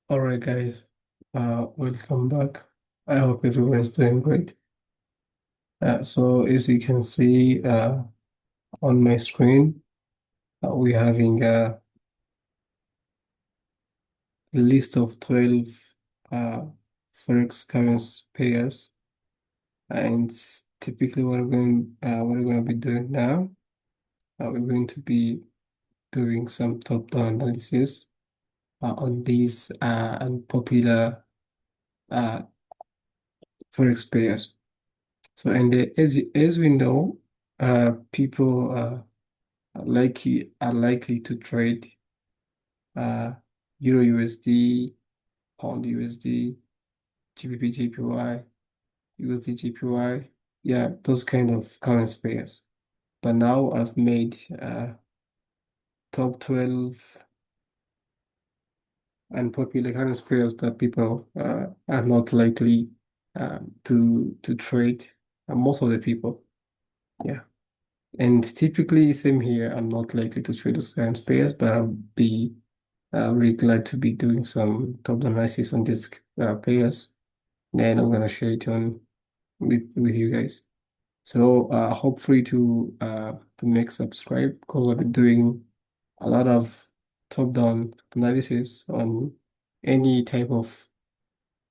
All right, guys. Welcome back. I hope everyone's doing great. So as you can see on my screen, we're having a list of 12 uh, Forex currency pairs, and typically what we're going to be doing now, we're going to be doing some top-down analysis on these unpopular uh, Forex pairs. So, and as we know, people are likely to trade uh, Euro USD, Pound USD, GBP JPY, USD JPY, yeah, those kind of currency pairs. But now I've made top 12 unpopular currency pairs that people are not likely to trade. Most of the people, yeah. And typically, same here, I'm not likely to trade those currency pairs, but I'll be really glad to be doing some top analysis on these players. Then I'm gonna share it on with you guys. So hope free to make subscribe because I'll be doing a lot of top-down analysis on any type of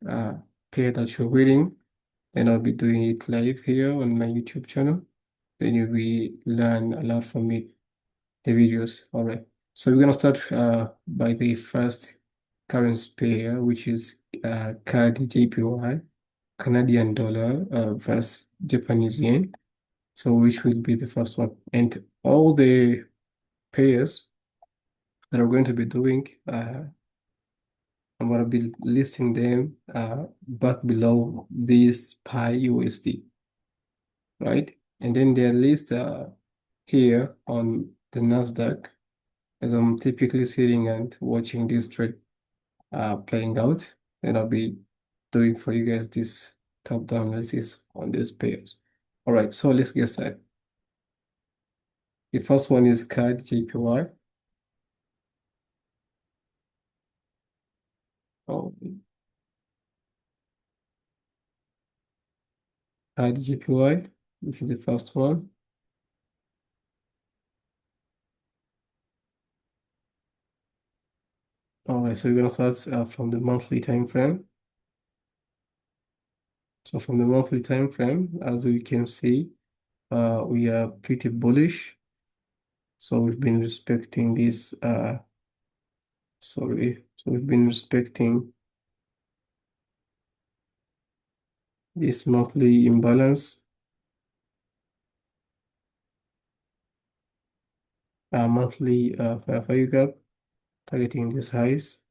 uh, pair that you're reading. Then I'll be doing it live here on my YouTube channel. Then you will learn a lot from it the videos. All right. So we're gonna start by the first currency pair, which is CAD JPY, Canadian dollar versus Japanese yen. So which will be the first one? And all the pairs that are going to be doing, I'm gonna be listing them back below this Pi USD, right? And then they're listed here on the Nasdaq as I'm typically sitting and watching this trade playing out, then I'll be doing for you guys this top-down analysis on these pairs. All right, so let's get started. The first one is CAD JPY. Oh, CAD JPY, which is the first one. All right, so we're gonna start from the monthly time frame. So from the monthly time frame, as we can see, we are pretty bullish. So we've been respecting this. So we've been respecting this monthly imbalance, monthly fair gap, targeting these highs.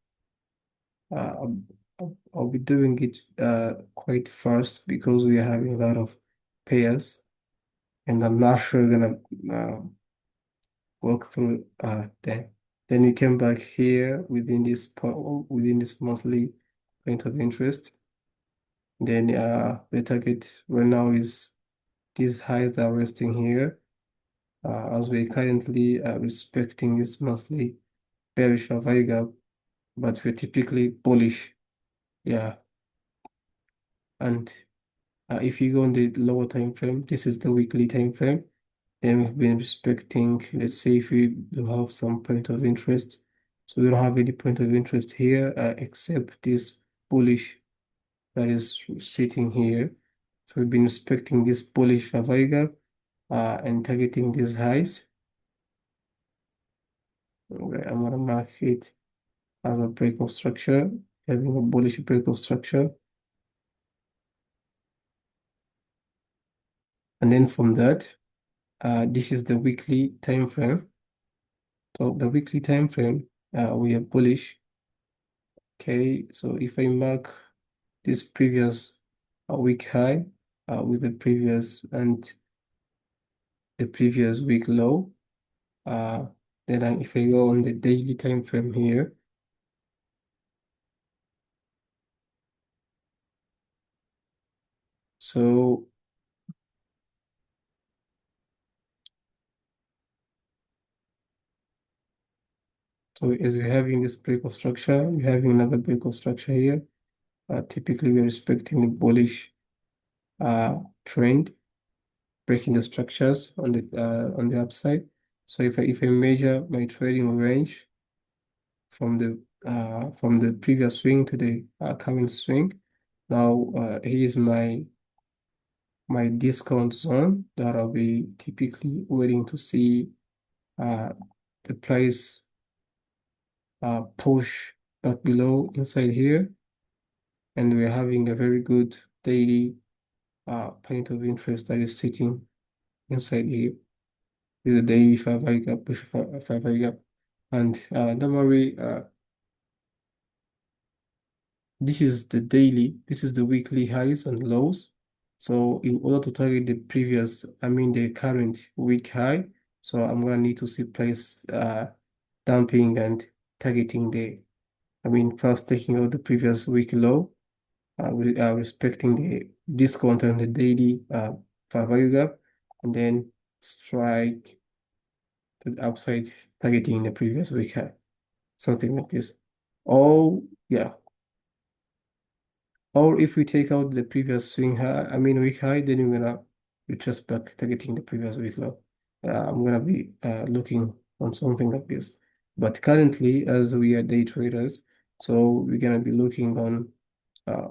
I'll be doing it quite fast because we are having a lot of pairs, and I'm not sure gonna walk through them. Then we came back here within this monthly point of interest. Then the target right now is these highs are resting here, as we're currently respecting this monthly bearish value gap, but we're typically bullish. Yeah. And if you go on the lower time frame, this is the weekly time frame. Then we've been respecting, let's say if we do have some point of interest. So we don't have any point of interest here except this bullish that is sitting here. So we've been respecting this bullish value gap and targeting these highs. Okay, I'm gonna mark it as a break of structure, having a bullish break of structure. And then from that, this is the weekly time frame. So the weekly time frame, we are bullish. Okay, so if I mark this previous week high with the previous week low, uh, if I go on the daily time frame here, so So as we're having this break of structure, we're having another break of structure here. Typically, we're respecting the bullish trend, breaking the structures on the upside. So if I measure my trading range from the previous swing to the current swing, now here is my discount zone that I'll be typically waiting to see uh, the price push back below inside here, and we're having a very good daily point of interest that is sitting inside here. This is a daily 5 hour gap, push 5 hour gap, and don't worry, this is the daily, this is the weekly highs and lows. So in order to target the previous, I mean the current week high, so I'm gonna need to see price dumping and targeting I mean first taking out the previous week low, respecting the discount on the daily fair value gap, and then strike to the upside targeting the previous week high, something like this. Oh yeah. Or if we take out the previous swing high, I mean week high, then we're gonna retrace back targeting the previous week low. I'm gonna be looking on something like this. But currently, as we are day traders, so we're gonna be looking on,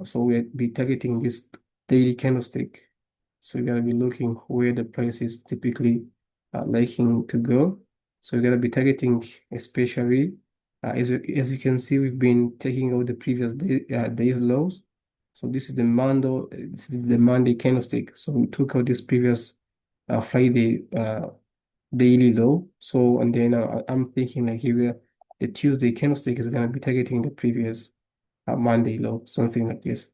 so we'll be targeting this daily candlestick. So you gotta be looking where the price is typically liking to go. So you gotta be targeting, especially as you can see, we've been taking out the previous day's lows. So this is the Monday candlestick. So we took out this previous Friday daily low. So and then I'm thinking like here the Tuesday candlestick is gonna be targeting the previous Monday low, something like this.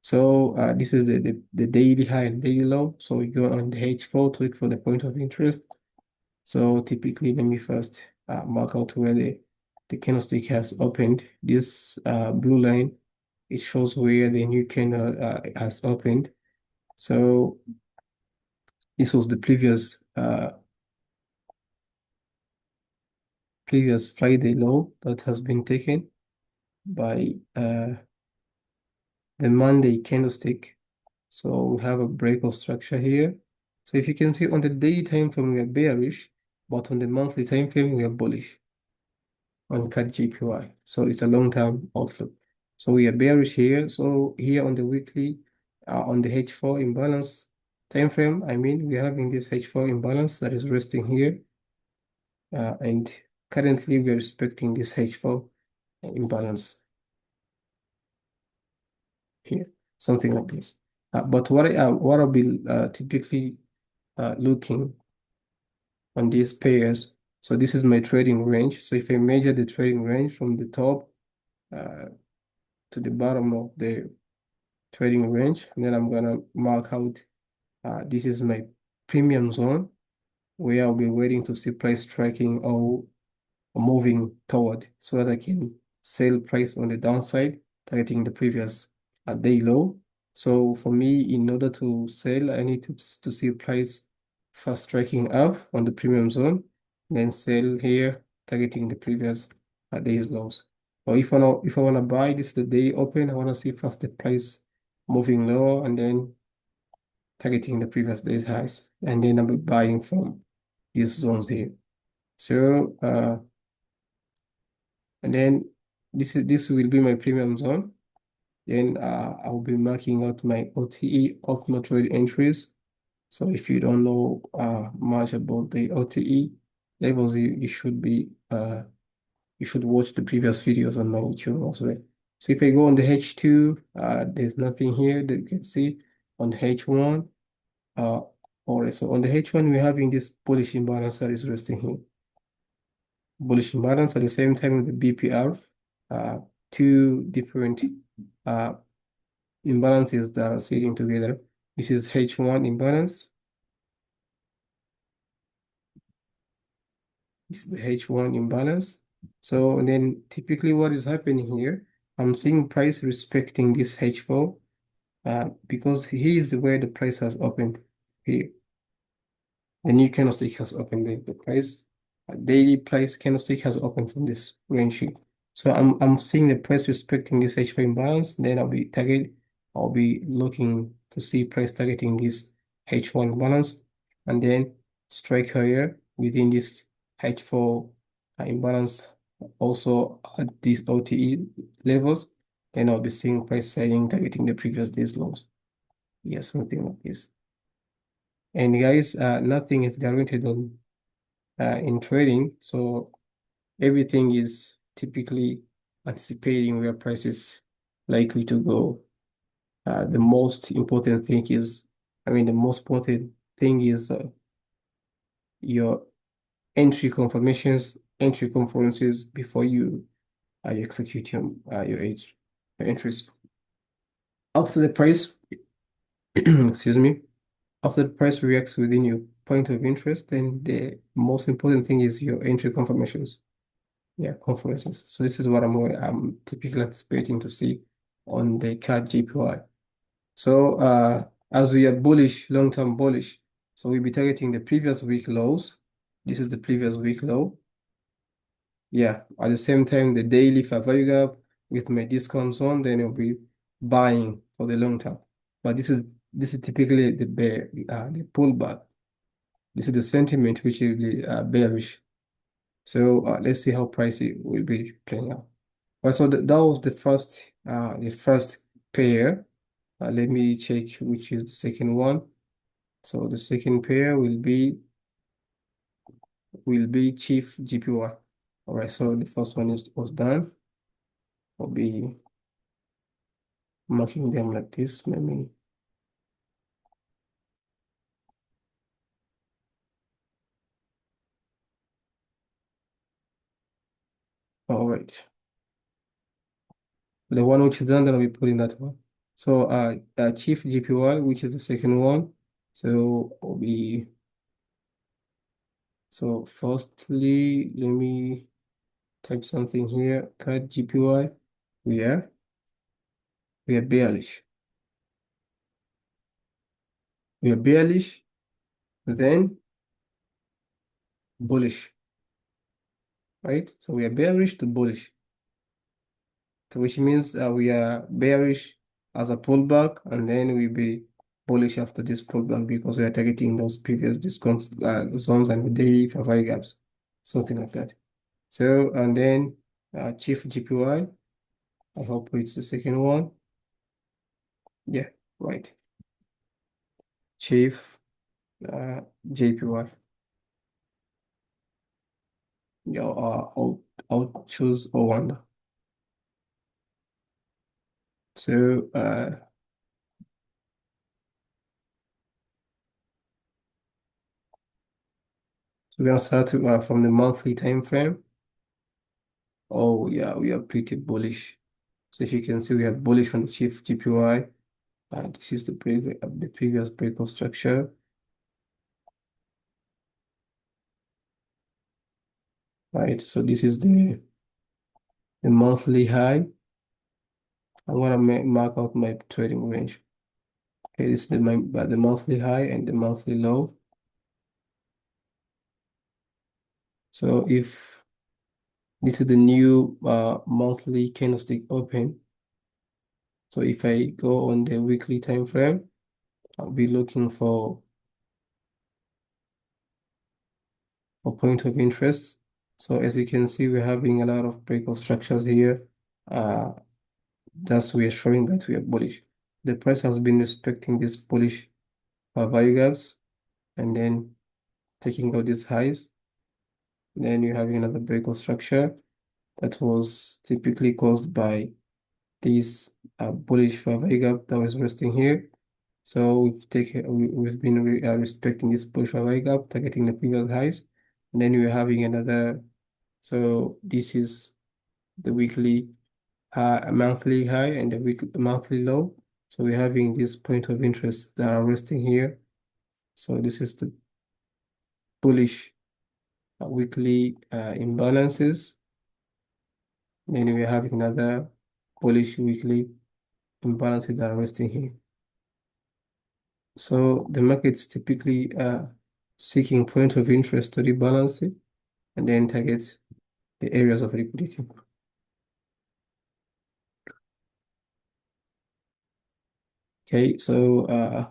So this is the daily high and daily low. So we go on the H4 to look for the point of interest. So typically, let me first mark out where the candlestick has opened. This blue line, it shows where the new candle has opened. So this was the previous Friday low that has been taken by the Monday candlestick. So we have a break of structure here. So if you can see on the daily time frame, we are bearish, but on the monthly time frame, we are bullish on CAD JPY. So it's a long-term outlook. So we are bearish here. So here on the weekly, on the H4 imbalance time frame, I mean, we're having this H4 imbalance that is resting here. And currently, we're respecting this H4 imbalance here, something like this. But what I'll be typically looking on these pairs. So this is my trading range. So if I measure the trading range from the top uh, to the bottom of the trading range, and then I'm gonna mark out this is my premium zone where I'll be waiting to see price tracking or moving toward so that I can sell price on the downside, targeting the previous day low. So for me, in order to sell, I need to see price first striking up on the premium zone, then sell here, targeting the previous day's lows. Or if I wanna buy, this is the day open, I wanna see first the price moving lower and then targeting the previous day's highs, and then I'll be buying from these zones here. So and then this will be my premium zone. Then I'll be marking out my OTE of my trade entries. So if you don't know much about the OTE levels, you should watch the previous videos on my YouTube as well. So if I go on the H2, there's nothing here that you can see. On the H1, all right, so on the H1, we're having this bullish imbalance that is resting here. Bullish imbalance at the same time with the BPR, two different uh, imbalances that are sitting together. This is H1 imbalance. This is the H1 imbalance. So and then typically what is happening here, I'm seeing price respecting this H4 because here is the way the price has opened here. The new candlestick has opened the price. daily price candlestick has opened from this range here. So I'm seeing the price respecting this H4 imbalance. Then I'll be looking to see price targeting this H1 balance and then strike higher within this H4 imbalance also at these OTE levels. Then I'll be seeing price selling targeting the previous day's lows. Yes, something like this. And guys, nothing is guaranteed on in trading, so everything is typically anticipating where price is likely to go. The most important thing is, the most important thing is your entry conferences before you execute your entries. After the price, excuse me, after the price reacts within your point of interest, then the most important thing is your entry confirmations. Yeah, conferences. So this is what I'm typically anticipating to see on the CAD JPY. So as we are bullish, long-term bullish, so we'll be targeting the previous week lows. This is the previous week low. Yeah, at the same time, the daily fair value gap with my discount zone, then it'll be buying for the long term. But this is typically the pullback. This is the sentiment which will be bearish. So let's see how pricey will be playing out. Well, so that was the first pair. Let me check which is the second one. So the second pair will be Chief GPY. All right, so the first one was done. I'll be marking them like this. Let me. All right, the one which is done, then I'll be putting that one. So Chief GPY, which is the second one. So I'll be. So firstly, let me type something here. Cut GPY. We are we are bearish. We are bearish, then bullish, right? So we are bearish to bullish, so which means we are bearish as a pullback, and then we be bullish after this pullback because we are targeting those previous discount zones and the daily fair value gaps, something like that. So and then Chief GPY. I hope it's the second one. Yeah, right. Chief JPY. Yeah, I'll choose O1. So we're gonna start from the monthly time frame. Oh yeah, we are pretty bullish. So if you can see, we are bullish on the Chief GPY. This is the previous breakout structure. Right, so this is the monthly high. I'm gonna mark out my trading range. Okay, this is the monthly high and the monthly low. So if this is the new monthly candlestick open, so if I go on the weekly time frame, I'll be looking for point of interest. So as you can see, we're having a lot of breakout structures here. Thus, we are showing that we are bullish. The price has been respecting this bullish value gaps and then taking out these highs. Then you're having another breakout structure that was typically caused by this bullish value gap that was resting here. So we've been respecting this bullish value gap, targeting the previous highs. And then we're having another. So this is the weekly monthly high and the monthly low. So we're having this point of interest that are resting here. So this is the bullish weekly imbalances. Then we're having another bullish weekly imbalances that are resting here. So the market's typically seeking point of interest to rebalance it. and then target the areas of liquidity. Okay, so I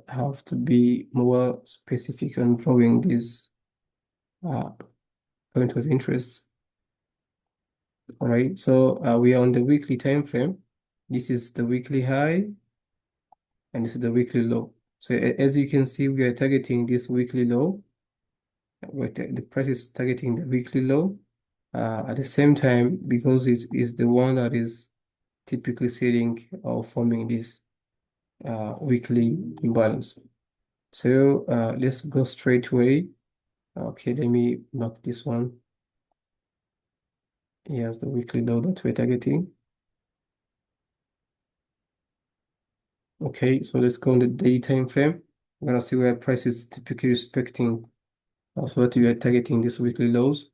have to be more specific on drawing this uh, point of interest. All right, so we are on the weekly time frame. This is the weekly high, and this is the weekly low. So as you can see, we are targeting this weekly low. The price is targeting the weekly low. At the same time, because it is the one that is typically sitting or forming this weekly imbalance. So let's go straight away. Okay, let me mark this one. Here's the weekly low that we're targeting. Okay, so let's go on the day time frame. We're gonna see where price is typically respecting also what we are targeting these weekly lows.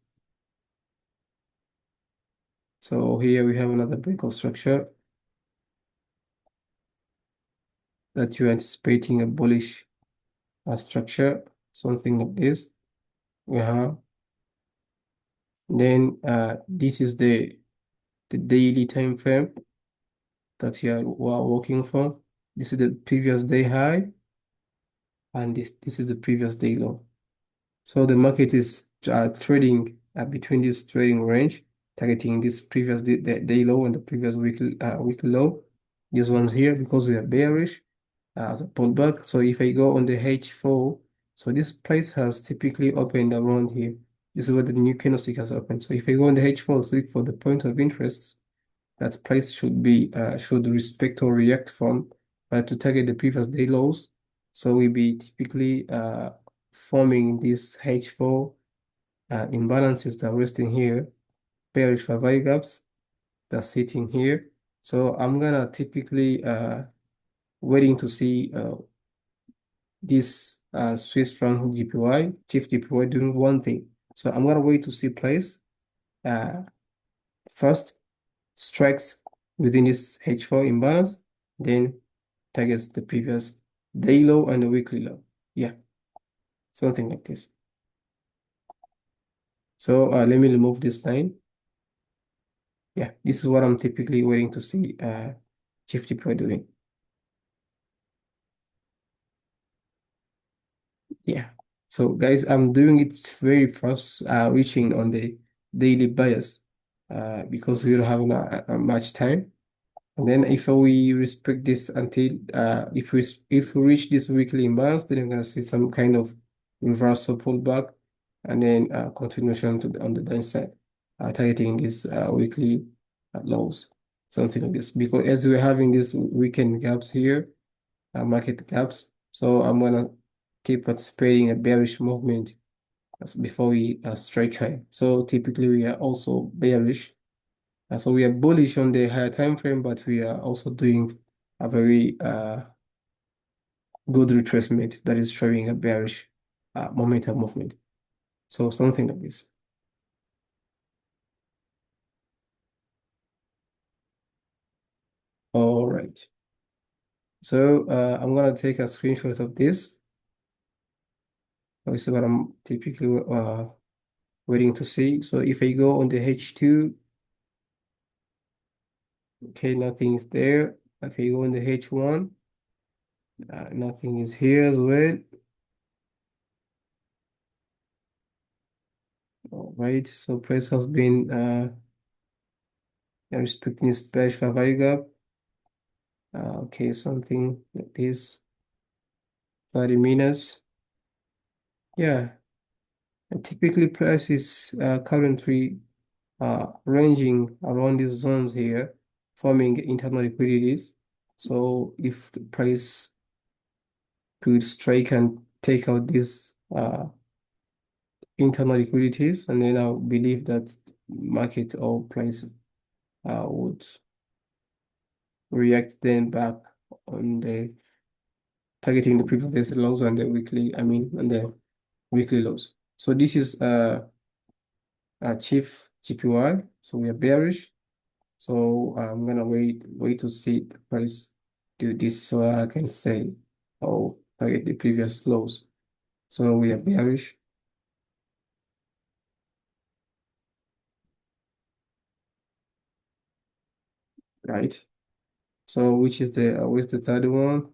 So here we have another breakout structure that you're anticipating a bullish structure, something like this. Yeah. Then this is the daily time frame that we are working from. This is the previous day high, and this is the previous day low. So the market is trading between this trading range, targeting this previous day low and the previous weekly low. This one's here because we are bearish as a pullback. So if I go on the H4, so this price has typically opened around here. This is where the new candlestick has opened. So if I go on the H4, so look for the point of interest, that price should respect or react from to target the previous day lows. So we'll be typically forming this H4 imbalances that are resting here, bearish for value gaps that's sitting here. So I'm gonna typically waiting to see this Swiss franc GPY, chief GPY doing one thing. So I'm gonna wait to see price first strikes within this H4 imbalance, then targets the previous day low and the weekly low. Yeah, something like this. So let me remove this line. Yeah, this is what I'm typically waiting to see Chief Deploy doing. Yeah. So guys, I'm doing it very fast, reaching on the daily bias because we don't have much time. And then if we respect this until if we reach this weekly imbalance, then we're gonna see some kind of reversal pullback, and then continuation on the downside, targeting these weekly lows, something like this. Because as we're having these weekend gaps here, market gaps, so I'm gonna keep participating in a bearish movement before we strike high. So typically we are also bearish. So we are bullish on the higher time frame, but we are also doing a very good retracement that is showing a bearish momentum movement. So something like this. All right. So I'm gonna take a screenshot of this. This is what I'm typically waiting to see. So if I go on the H2, okay, nothing is there. If I go on the H1, nothing is here as well. All right, so price has been respecting its bearish value gap. Okay, something like this, 30 minutes. Yeah, and typically price is currently ranging around these zones here, forming internal liquidities. So if the price could strike and take out these internal liquidities, and then I believe that market or price would react then back on the targeting the previous lows and the weekly, and the weekly lows. So this is chief GPY. So we are bearish. So I'm gonna wait to see the price do this so I can say, oh, target the previous lows. So we are bearish. right? So which the third one?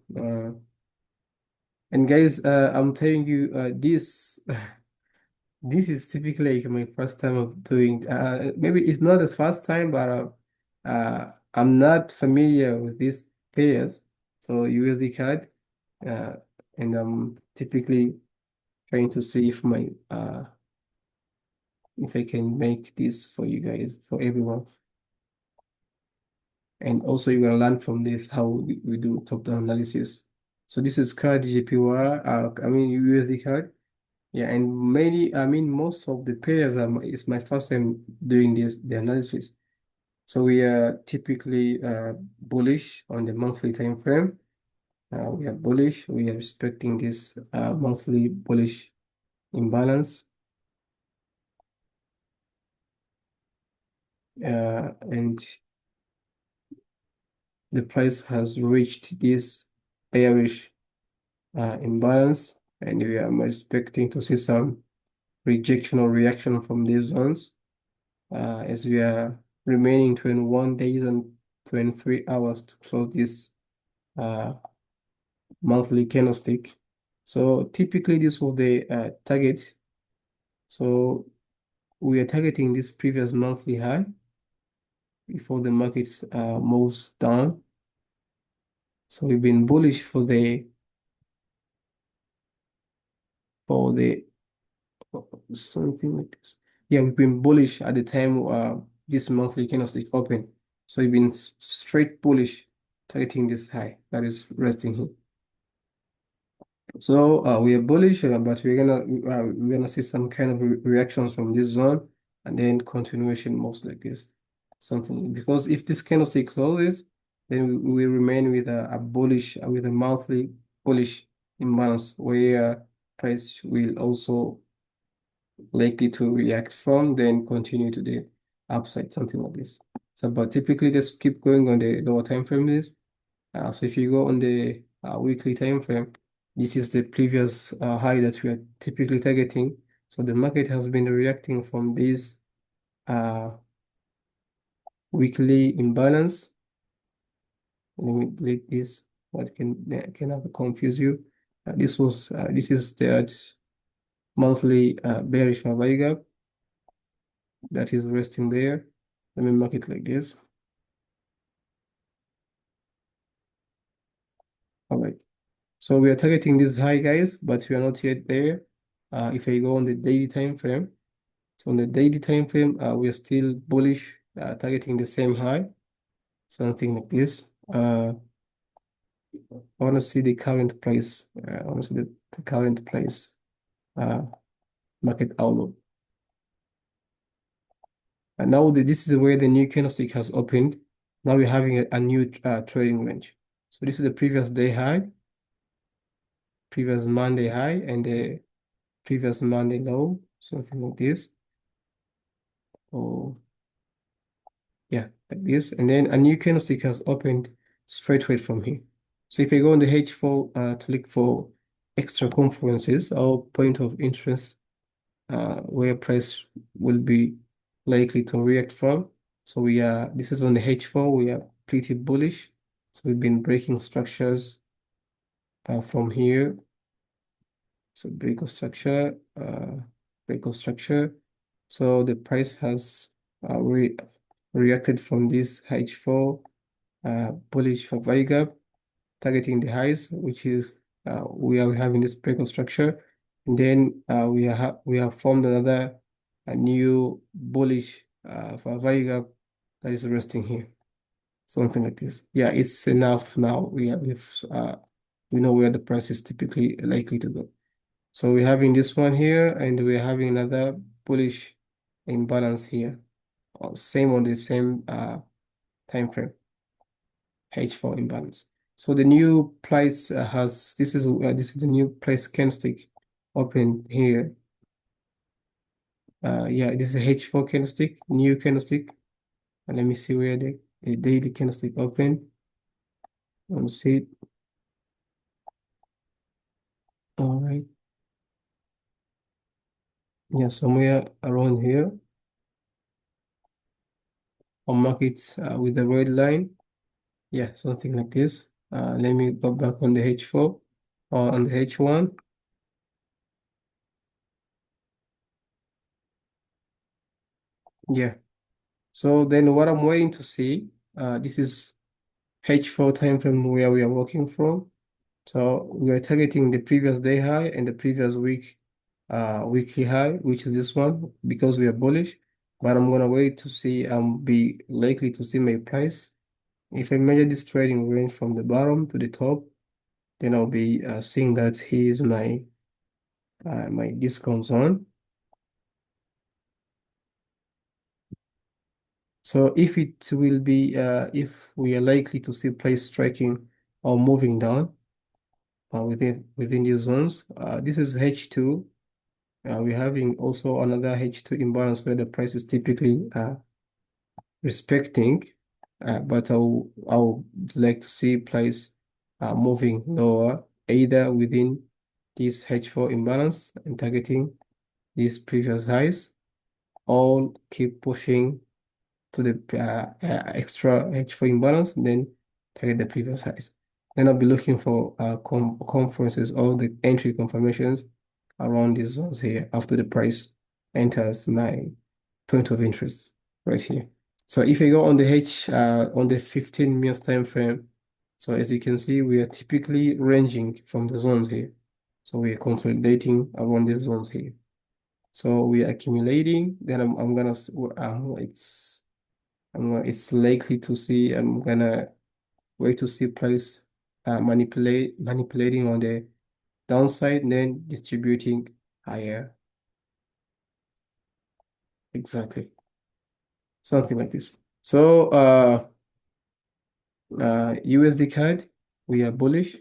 And guys, I'm telling you, this this is typically like my first time of doing. Maybe it's not the first time, but I'm not familiar with these pairs. So USD card, uh, and I'm typically trying to see if I can make this for you guys, for everyone. And also you're gonna learn from this how we do top-down analysis. So this is card GPY, I mean USD card. Yeah, and most of the pairs are it's my first time doing the analysis. So we are typically bullish on the monthly time frame. We are bullish. We are respecting this monthly bullish imbalance. And the price has reached this bearish imbalance, and we are expecting to see some rejection or reaction from these zones as we are remaining 21 days and 23 hours to close this uh, monthly candlestick. So typically this was the target. So we are targeting this previous monthly high before the market moves down. So we've been bullish for the something like this. Yeah, we've been bullish at the time this monthly candlestick open. So we've been straight bullish, targeting this high that is resting here. So we are bullish, but we're gonna see some kind of reactions from this zone, and then continuation moves like this, something because if this candlestick closes, then we remain with a bullish with a monthly bullish imbalance where price will also likely to react from, then continue to the upside, something like this. So, but typically just keep going on the lower time frame is. So if you go on the weekly time frame, this is the previous high that we are typically targeting. So the market has been reacting from this uh, weekly imbalance. Let me delete this. What can have confuse you? This is the monthly bearish value gap that is resting there. Let me mark it like this. All right. So we are targeting this high, guys, but we are not yet there. If I go on the daily time frame, so on the daily time frame, we are still bullish, targeting the same high, something like this. I want to see the current price. I want to see the current price uh, market outlook. And now this is where the new candlestick has opened. Now we're having a new trading range. So this is the previous day high, previous Monday high, and the previous Monday low, something like this. Oh, yeah, like this. And then a new candlestick has opened straight away from here. So if I go on the H4 to look for extra conferences or point of interest where price will be likely to react from. So this is on the H4, we are pretty bullish. So we've been breaking structures from here. So break of structure. So the price has reacted from this H4 bullish for value gap, targeting the highs, which is we are having this break of structure, and then we have formed another a new bullish for value gap that is resting here, something like this. Yeah, it's enough now. We know where the price is typically likely to go. So we're having this one here, and we're having another bullish imbalance here. Same on the same time frame, H4 imbalance. So the new price this is the new price candlestick open here. Yeah, this is a H4 candlestick, new candlestick. And let me see where the daily candlestick open. Let's see it. All right. Yeah, somewhere around here. I'll mark it with the red line. Yeah, something like this. Let me go back on the H4 or on the H1. Yeah. So then what I'm waiting to see, this is H4 time frame where we are working from. So we are targeting the previous day high and the previous week weekly high, which is this one, because we are bullish. But I'm gonna wait to see be likely to see my price. If I measure this trading range from the bottom to the top, then I'll be seeing that here is my discount zone. So if it will be if we are likely to see price striking or moving down within these zones, this is H2. We're having also another H2 imbalance where the price is typically respecting, but I would like to see price moving lower, either within this H4 imbalance and targeting these previous highs, or keep pushing to the extra H4 imbalance, and then target the previous highs. Then I'll be looking for conferences or the entry confirmations around these zones here after the price enters my point of interest right here. So if you go on the on the 15 minutes time frame, so as you can see, we are typically ranging from the zones here. So we are consolidating around the zones here. So we are accumulating. Then I'm gonna it's likely to see I'm gonna wait to see price manipulating on the downside and then distributing higher. Exactly. Something like this. So USD CAD, we are bullish.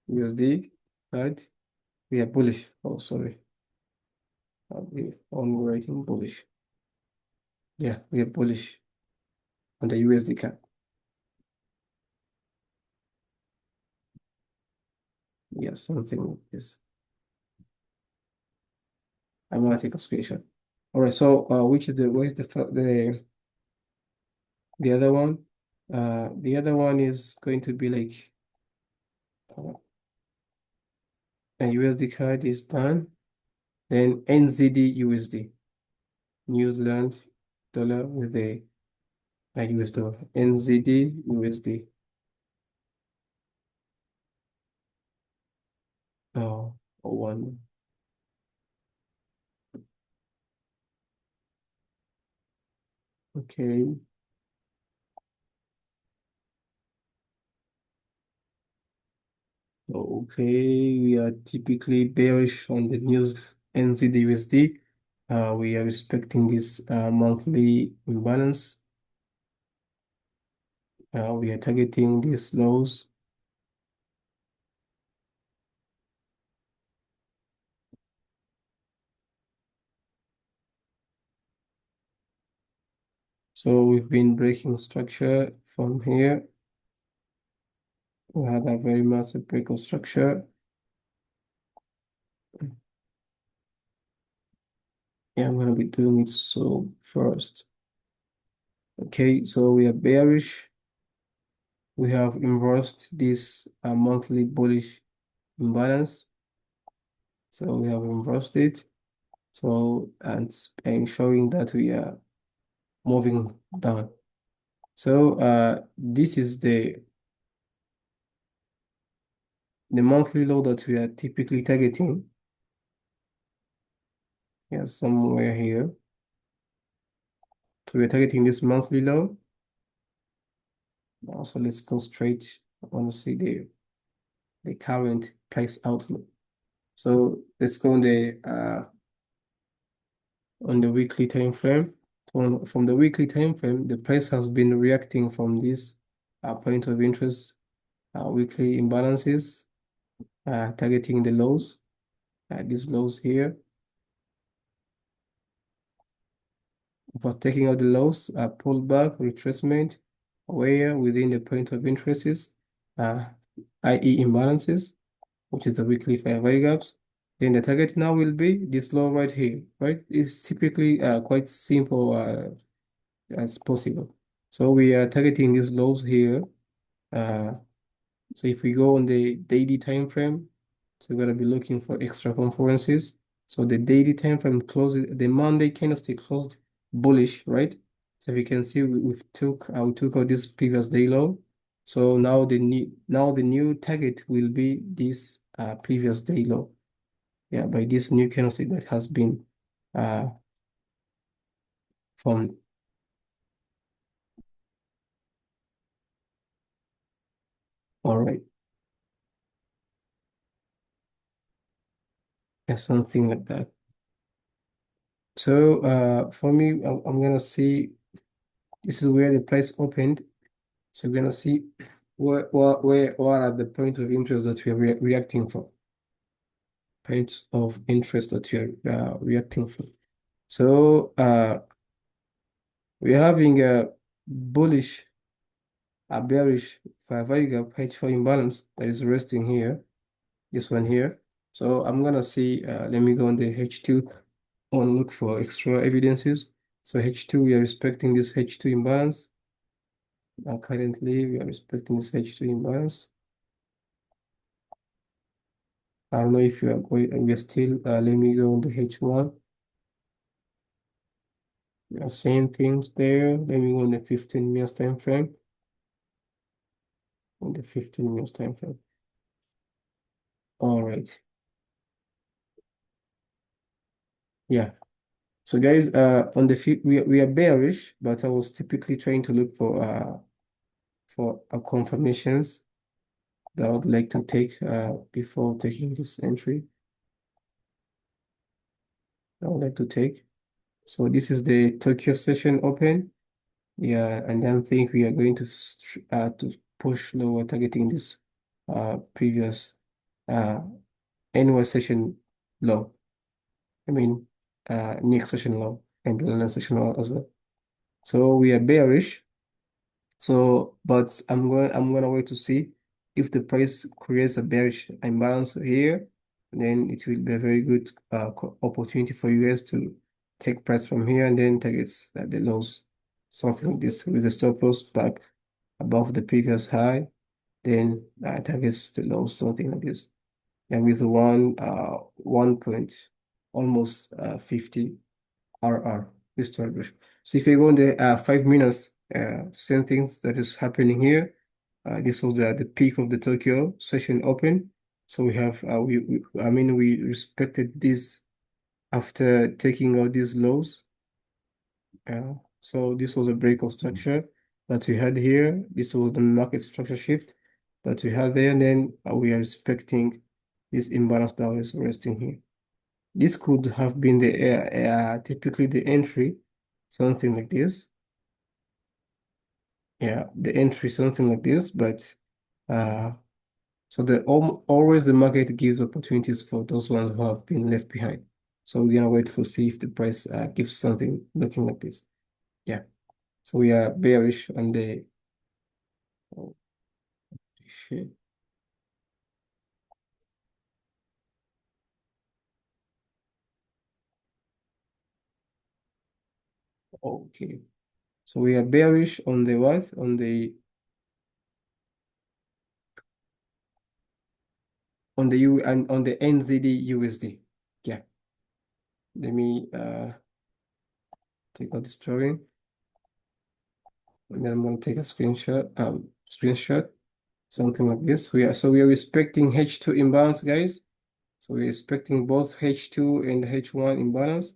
USD CAD, we are bullish. Oh, sorry. We only writing bullish. Yeah, we are bullish on the USD CAD. Yeah, something like this. I'm gonna take a screenshot. All right, so which is where is the other one? The other one is going to be like a USD card is done. Then NZD USD, New Zealand dollar with a US dollar. NZD USD. Oh, one. Okay. Okay, we are typically bearish on the news NZD USD. We are respecting this monthly imbalance. We are targeting these lows. So we've been breaking structure from here. We had a very massive break of structure. Yeah, I'm gonna be doing it so first. Okay, so we are bearish. We have inversed this monthly bullish imbalance. So we have inversed it. So and showing that we are moving down. So this is the monthly low that we are typically targeting. Yeah, somewhere here. So we're targeting this monthly low. So let's go straight. I want to see the current price outlook. So let's go on the weekly time frame. From the weekly time frame, the price has been reacting from this point of interest weekly imbalances, targeting the lows, these lows here. But taking out the lows, pullback, retracement, where within the point of interest is, i.e. imbalances, which is the weekly fair value gaps. Then the target now will be this low right here, right? It's typically quite simple as possible. So we are targeting these lows here. Uh, so if we go on the daily time frame, so we're gonna be looking for extra conferences. So the daily time frame closed, the Monday candlestick closed bullish, right? So if you can see, we took out this previous day low. So now the new target will be this previous day low. Yeah, by this new candlestick that has been uh formed. All right, yeah, something like that. So for me, I'm gonna see this is where the price opened. So we're gonna see what are the points of interest that we are reacting from. Points of interest that we are reacting from. So we're having a bullish, a bearish five-hour gap H4 imbalance that is resting here. This one here. So I'm gonna see. Let me go on the H2 and look for extra evidences. So H2, we are respecting this H2 imbalance. Currently, we are respecting this H2 imbalance. I don't know if you are going, we are still, let me go on the H1. Same things there. Let me go on the 15 minutes time frame. On the 15 minutes time frame. All right. Yeah. So guys, on the we are bearish, but I was typically trying to look for confirmations that I would like to take before taking this entry. I would like to take. So this is the Tokyo session open. Yeah, and then I think we are going to push lower, targeting this previous uh annual session low. I mean next session low and the last session low as well. So we are bearish. So, but I'm gonna wait to see if the price creates a bearish imbalance here, then it will be a very good opportunity for you guys to take price from here and then targets the lows, something like this with the stop loss back above the previous high, then targets the lows, something like this. And with one point almost 50 RR historic. So if you go in the 5 minutes, same things that is happening here. This was the peak of the Tokyo session open. So we have I mean we respected this after taking out these lows. So this was a break of structure that we had here. This was the market structure shift that we had there, and then we are respecting this imbalance that is resting here. This could have been the typically the entry, something like this. Yeah, the entry, something like this. But uh, so always the market gives opportunities for those ones who have been left behind. So we're gonna wait for see if the price gives something looking like this. Yeah. So we are bearish on the. Oh, shit. Okay. So we are bearish on the what? On the U and on the NZD USD. Yeah. Let me take out this drawing. And then I'm going to take a screenshot, something like this. We are respecting H2 imbalance, guys. So we're expecting both H2 and H1 imbalance.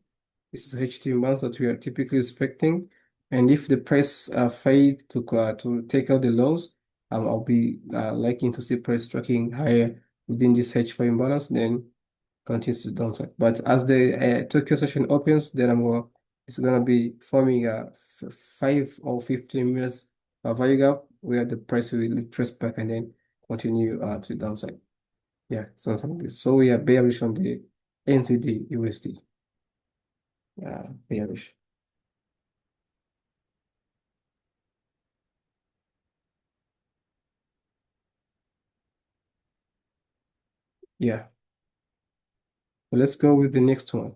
This is H2 imbalance that we are typically expecting. And if the price fade to take out the lows, I'll be liking to see price tracking higher within this H4 imbalance, then continues to downside. But as the Tokyo session opens, then it's gonna be forming a 5 or 15 minutes value gap where the price will trace back and then continue to the downside. Yeah, something like this. So we are bearish on the NZD USD. Yeah, bearish. Yeah. So let's go with the next one.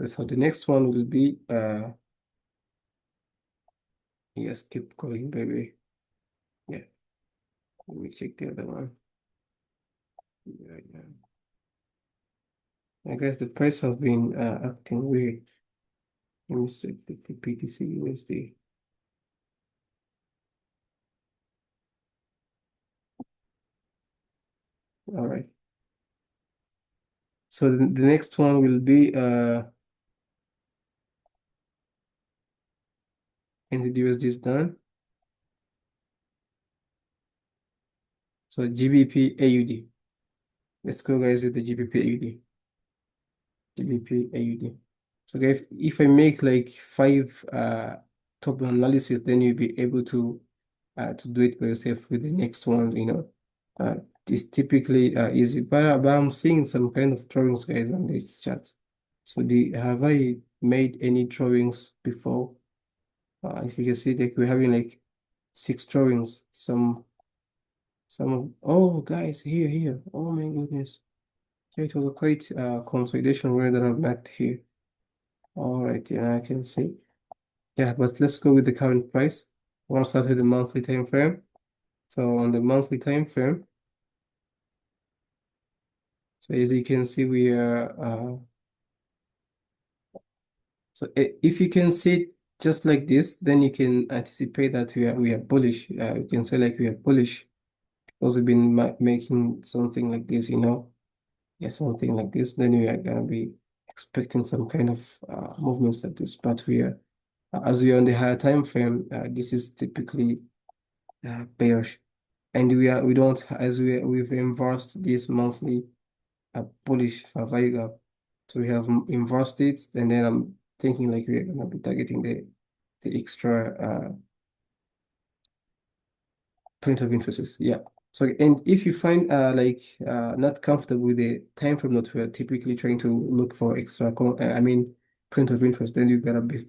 So the next one will be Yes, keep going, baby. Yeah, let me check the other one. Yeah, yeah. I guess the price has been acting weird. Let me check the PTC USD. All right. So the next one will be and the USD is done. So GBP AUD. Let's go guys with the GBP AUD. GBP AUD. So guys, if I make like five top analysis, then you'll be able to do it by yourself with the next one, you know. Uh, it's typically easy, but I'm seeing some kind of drawings, guys, on this chat. So have I made any drawings before? If you can see, like we're having like six drawings. Oh, guys, here. Oh my goodness. Yeah, it was a quite consolidation where that I've marked here. All right, yeah, I can see. Yeah, but let's go with the current price. I want to start with the monthly time frame. So on the monthly time frame, so as you can see, we are if you can see it just like this, then you can anticipate that we are bullish. You can say like we are bullish because we've been making something like this, you know, yeah, something like this. Then we are gonna be expecting some kind of movements like this. But we are as we are on the higher time frame, this is typically bearish, and we don't as we've inversed this monthly bullish value gap. So we have inversed it, and then I'm thinking like we're gonna be targeting the extra point of interest. Yeah. So and if you find not comfortable with the time frame that we're typically trying to look for extra, I mean point of interest, then you gotta be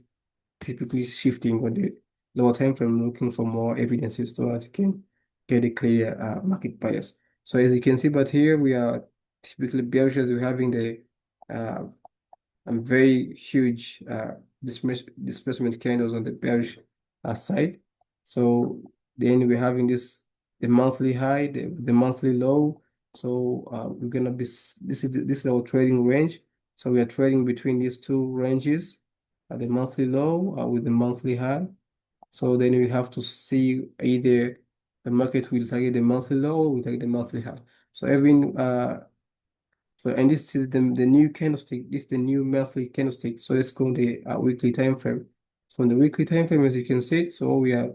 typically shifting on the lower time frame, looking for more evidences so that you can get a clear market bias. So as you can see, but here we are typically bearish as we're having the uh, very huge displacement candles on the bearish side. So then we're having the monthly high, the monthly low. So we're gonna be this is our trading range. So we are trading between these two ranges, the monthly low with the monthly high. So then we have to see either the market will target the monthly low or will target the monthly high. So every and this is the new candlestick. This is the new monthly candlestick. So let's go on the weekly time frame. So on the weekly time frame, as you can see, so we are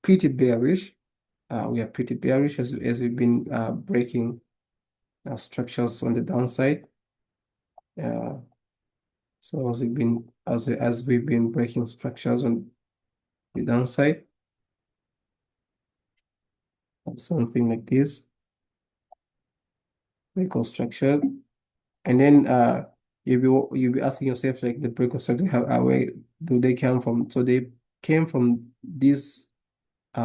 pretty bearish. As we've been breaking structures on the downside. Uh, so as we've been breaking structures on the downside, something like this, break of structure, and then you'll be asking yourself like the break of structure, where do they come from? So they came from these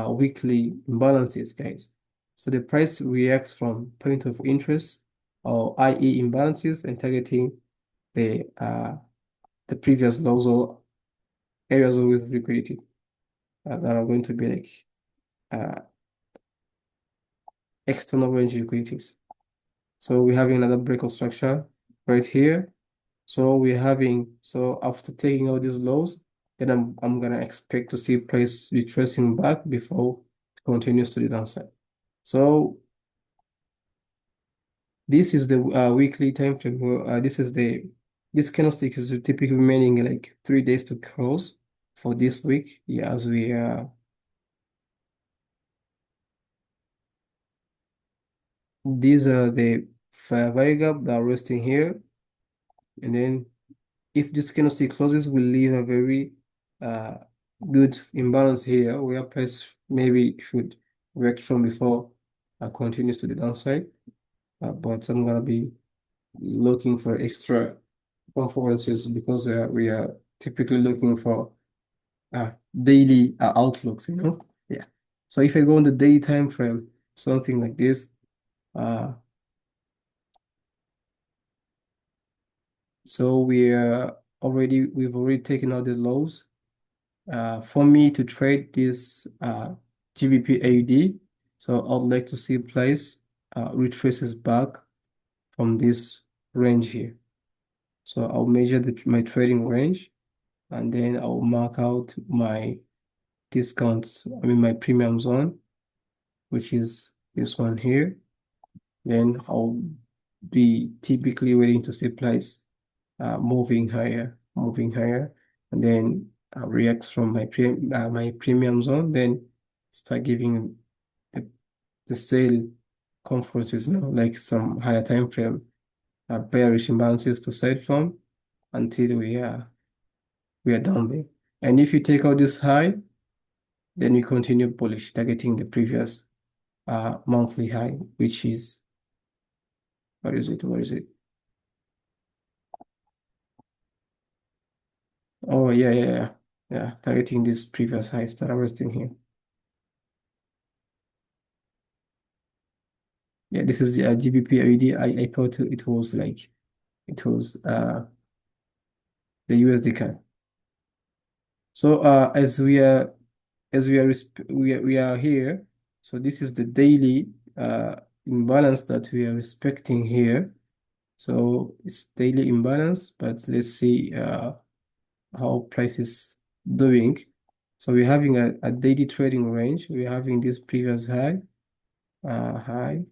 weekly imbalances, guys. So the price reacts from point of interest, or i.e. imbalances, and targeting the previous lows or areas with liquidity that are going to be like uh, external range liquidities. So we're having another break of structure right here. So after taking all these lows, then I'm gonna expect to see price retracing back before it continues to the downside. So this is the weekly time frame. This candlestick is typically remaining like 3 days to close for this week. Yeah, as we these are the fair value gap that are resting here, and then if this candlestick closes, we'll leave a very uh good imbalance here where price maybe should react from before continues to the downside. But I'm gonna be looking for extra performances because we are typically looking for daily outlooks, you know? Yeah. So if I go on the day time frame, something like this, uh, so we've already taken out the lows. For me to trade this GBP AUD, so I'd like to see price retraces back from this range here. So I'll measure my trading range, and then I'll mark out my discounts, I mean my premium zone, which is this one here. Then I'll be typically waiting to see price moving higher, and then reacts from my premium zone, then start giving the, the sale comforts, like some higher time frame bearish imbalances to side from until we are down there. And if you take out this high, then we continue bullish, targeting the previous monthly high, which is, what is it? What is it? Oh, yeah, yeah, yeah. Yeah, targeting this previous highs that I was doing here. Yeah, this is the GBP AUD. I thought it was like, it was the USD card. So we are here. So this is the daily imbalance that we are respecting here. So it's daily imbalance, but let's see how price is doing. So we're having a daily trading range. We're having this previous high, and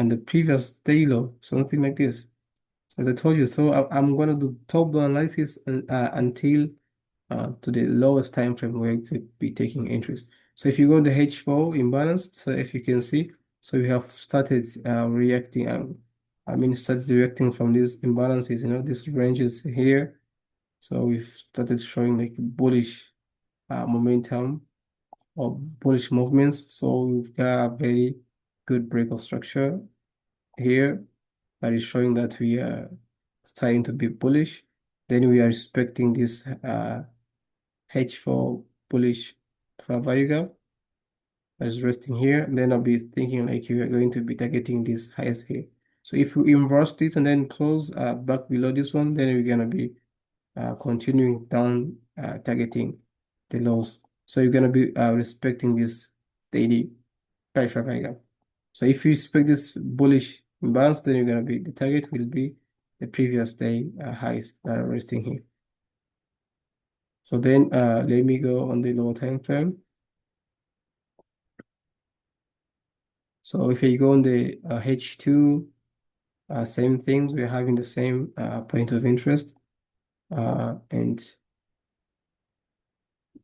the previous day low, something like this. So as I told you, so I'm going to do top-down analysis until to the lowest time frame where you could be taking interest. So if you go on the H4 imbalance, so if you can see, so we have started reacting. Started reacting from these imbalances. These ranges here. So we've started showing like bullish momentum or bullish movements. So we've got a very good break of structure here that is showing that we are starting to be bullish. Then we are expecting this H4 bullish value gap that is resting here. And then I'll be thinking like we are going to be targeting this highest here. So if we inverse this and then close back below this one, then we're gonna be continuing down, targeting the lows. So you're gonna be respecting this daily price value gap. So if you expect this bullish imbalance, then you're gonna be the target will be the previous day highs that are resting here. So then let me go on the lower time frame. So if you go on the H2, same things, we're having the same point of interest. And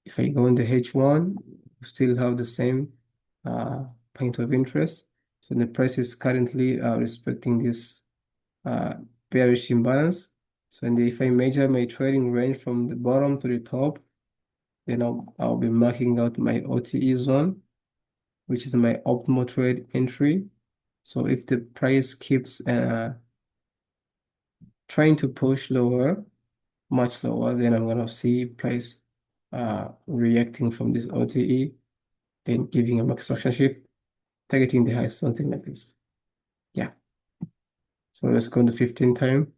if I go on the H1, we still have the same point of interest. So the price is currently respecting this bearish imbalance. So if I measure my trading range from the bottom to the top, then I'll be marking out my OTE zone, which is my optimal trade entry. So if the price keeps trying to push lower, much lower, then I'm gonna see price reacting from this OTE, then giving a market structure shift, targeting the highs, something like this. Yeah. So let's go to 15 time.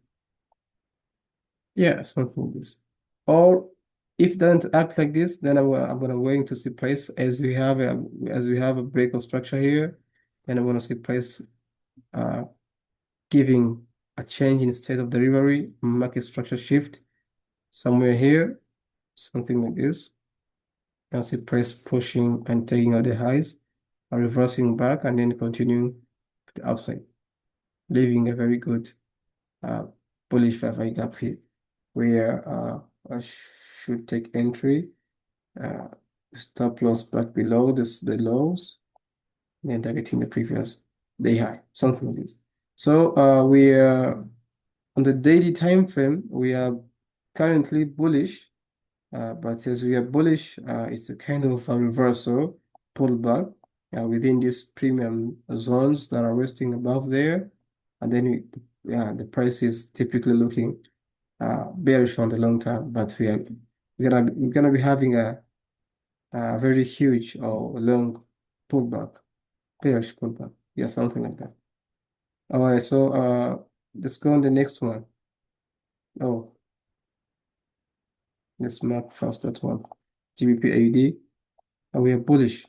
Yeah, something like this. Or if it doesn't act like this, then I'm gonna wait to see price as we have a break of structure here. Then I'm gonna see price uh, giving a change in state of delivery, market structure shift somewhere here, something like this. I'll see price pushing and taking out the highs, or reversing back, and then continuing to the upside, leaving a very good uh, bullish 5 gap here, where I should take entry, uh, stop loss back below the lows, then targeting the previous day high, something like this. So we are on the daily time frame, we are currently bullish, but as we are bullish, it's a kind of a reversal pullback within these premium zones that are resting above there, and then the price is typically looking bearish on the long term, but we're gonna be having a very huge or long pullback, bearish pullback, yeah, something like that. All right, so let's go on the next one. Oh, Let's mark first that one. GBP AUD, and we are bullish.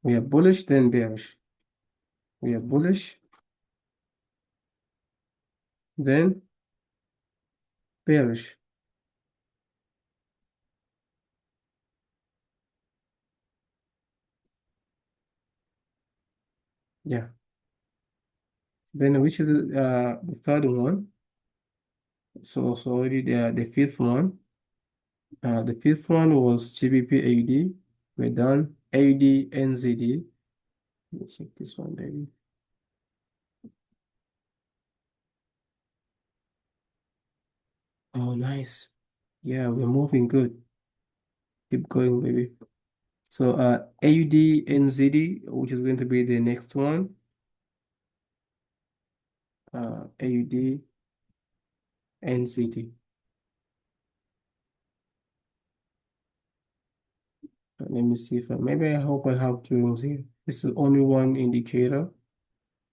We are bullish, then bearish. We are bullish, then bearish. Yeah. Then which is the third one? So already the fifth one. The fifth one was GBP AUD. We're done. AUD NZD. Let me check this one, baby. Oh, nice. Yeah, we're moving good. Keep going, baby. So AUD NZD, which is going to be the next one. AUD NZD. Let me see if maybe I hope I have drawings here. This is only one indicator.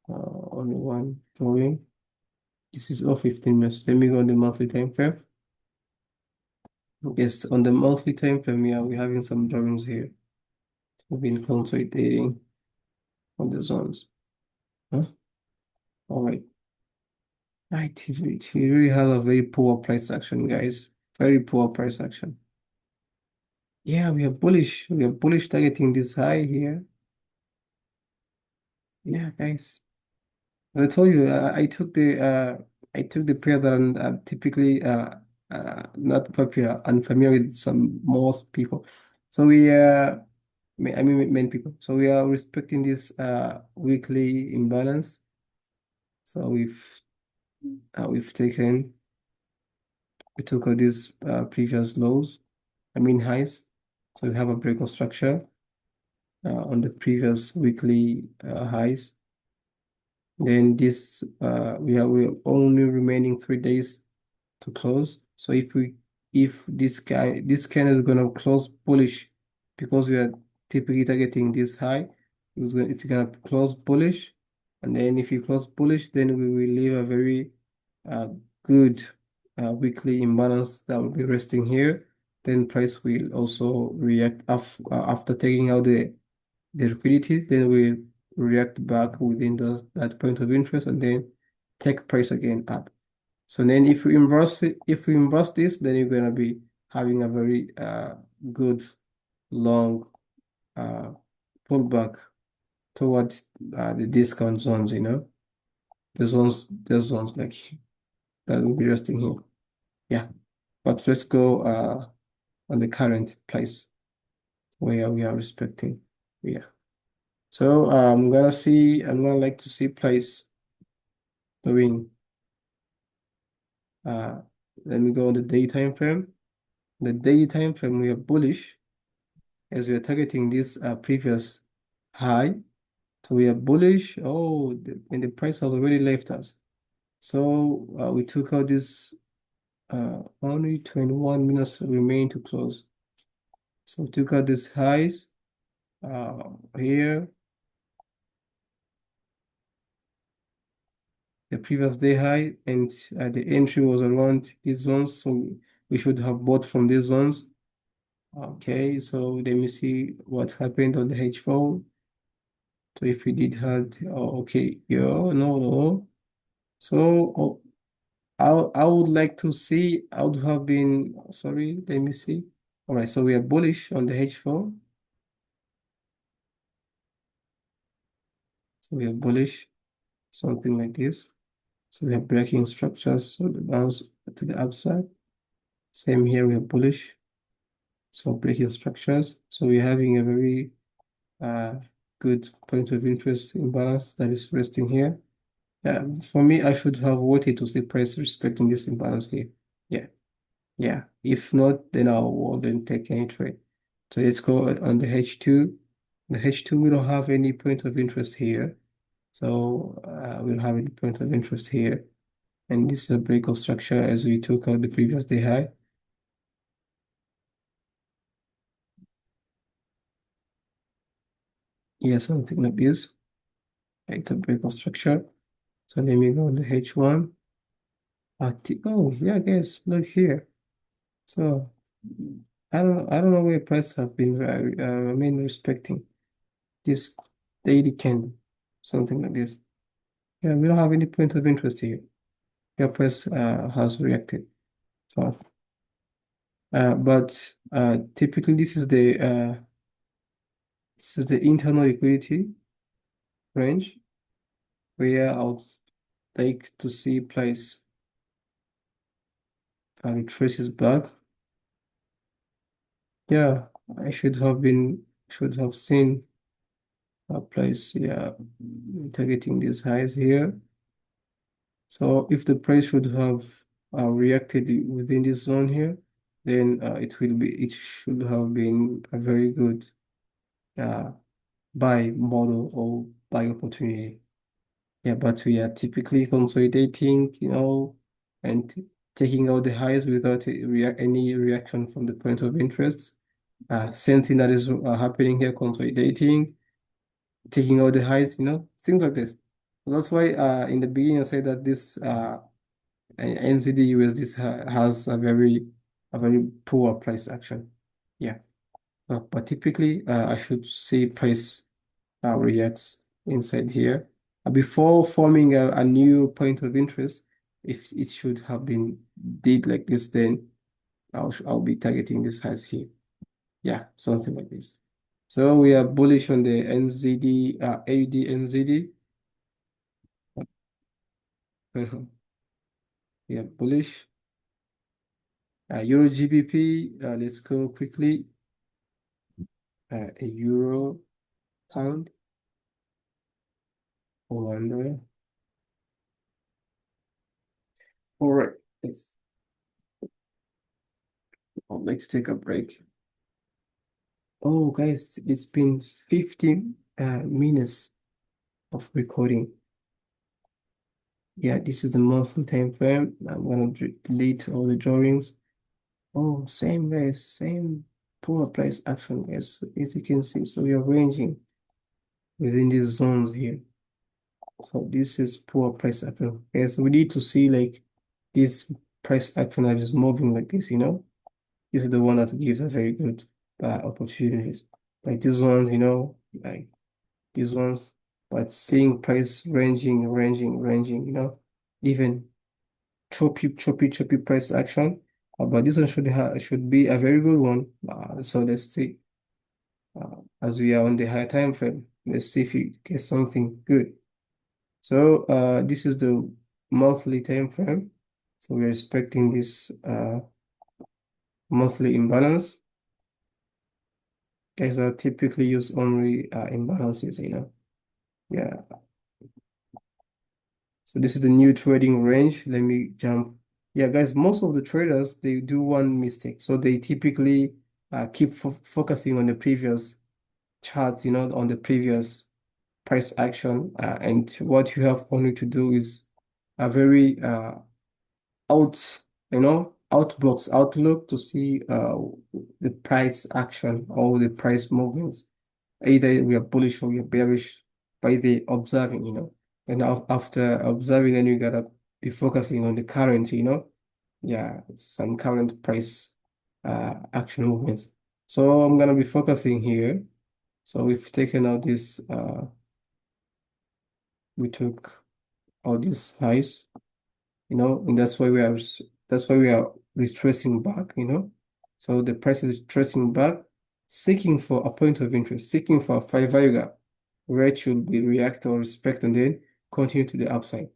Only one drawing. This is all 15 minutes. Let me go on the monthly time frame. Yes, on the monthly time frame, yeah, we're having some drawings here. We've been consolidating on the zones. Huh? All right. It really has a very poor price action, guys. Very poor price action. Yeah, we are bullish. We are bullish targeting this high here. Yeah, guys. As I told you, I took the pair that are typically not popular, unfamiliar with some most people. So I mean many people. So we are respecting this weekly imbalance. So we've taken we took all these previous lows, I mean highs. So we have a break of structure on the previous weekly highs. Then this we're only remaining 3 days to close. So if this kind is gonna close bullish because we are typically targeting this high, it's gonna close bullish, and then if you close bullish, then we will leave a very uh, good weekly imbalance that will be resting here. Then price will also react after taking out the liquidity, then we react back within that point of interest and then take price again up. So then if we inverse this, then you're gonna be having a very good long uh, pullback towards the discount zones, the zones like that will be resting here. Yeah. But let's go on the current price where we are respecting. Yeah. So I'm gonna like to see price doing uh let me go on the day time frame. The daily time frame we are bullish as we are targeting this previous high. So we are bullish. Oh, and the price has already left us. So we took out this only 21 minutes remain to close. So we took out these highs here, the previous day high, and the entry was around these zones. So we should have bought from these zones. Okay, so let me see what happened on the H4. So if we did had, oh, okay, yeah, no. So I would like to see, I would have been, sorry, let me see. All right, so we are bullish on the H4. So we are bullish, something like this. So we are breaking structures, so the bounce to the upside. Same here, we are bullish. So breaking structures. So we're having a very uh, good point of interest imbalance that is resting here. Yeah, for me, I should have waited to see price respecting this imbalance here. Yeah, yeah. If not, then I wouldn't take any trade. So let's go on the H2. The H2, we don't have any point of interest here. So we don't have any point of interest here. And this is a breakout structure as we took out the previous day high. Yeah, something like this. It's a breakout structure. So let me go on the H1. Oh, yeah, guys, look here. So I don't know where price have been remain respecting this daily candle, something like this. Yeah, we don't have any point of interest here. Your price has reacted. So, but typically this is the internal liquidity range where I would like to see price retraces back. Yeah, I should have seen a price, yeah, targeting these highs here. So if the price should have reacted within this zone here, then it should have been a very good uh, buy model or buy opportunity. Yeah, but we are typically consolidating, and taking out the highs without any reaction from the point of interest. Same thing that is happening here, consolidating, taking out the highs, things like this. That's why in the beginning I said that this NZD USD has a very poor price action. Yeah. But typically I should see price reacts inside here. Before forming a new point of interest, if it should have been did like this, then I'll be targeting this highs here. Yeah, something like this. So we are bullish on the NZD, AUD NZD. We are bullish. Euro GBP, let's go quickly. A Euro pound, wonder. All right, yes. I'd like to take a break. Oh, guys, it's been 15 minutes of recording. Yeah, this is the monthly time frame. I'm gonna delete all the drawings. Oh, same guys, same polar price action, guys. As you can see, so we are ranging within these zones here. So this is poor price action. Yes, we need to see like this price action that is moving like this. This is the one that gives a very good opportunities. Like these ones, like these ones, but seeing price ranging, even choppy price action. But this one should be a very good one. So let's see. As we are on the higher time frame, let's see if you get something good. So this is the monthly time frame. So we're expecting this monthly imbalance. Guys, I typically use only imbalances. Yeah. So this is the new trading range. Let me jump. Yeah, guys, most of the traders, they do one mistake. So they typically keep focusing on the previous charts, on the previous price action. And what you have only to do is a very outbox outlook to see the price action or the price movements. Either we are bullish or we are bearish by the observing. And after observing, then you gotta be focusing on the current. Yeah, some current price action movements. So I'm gonna be focusing here. So we've taken out this, we took all these highs, and that's why we are retracing back. So the price is retracing back, seeking for a point of interest, seeking for a five value gap, where it should be react or respect and then continue to the upside,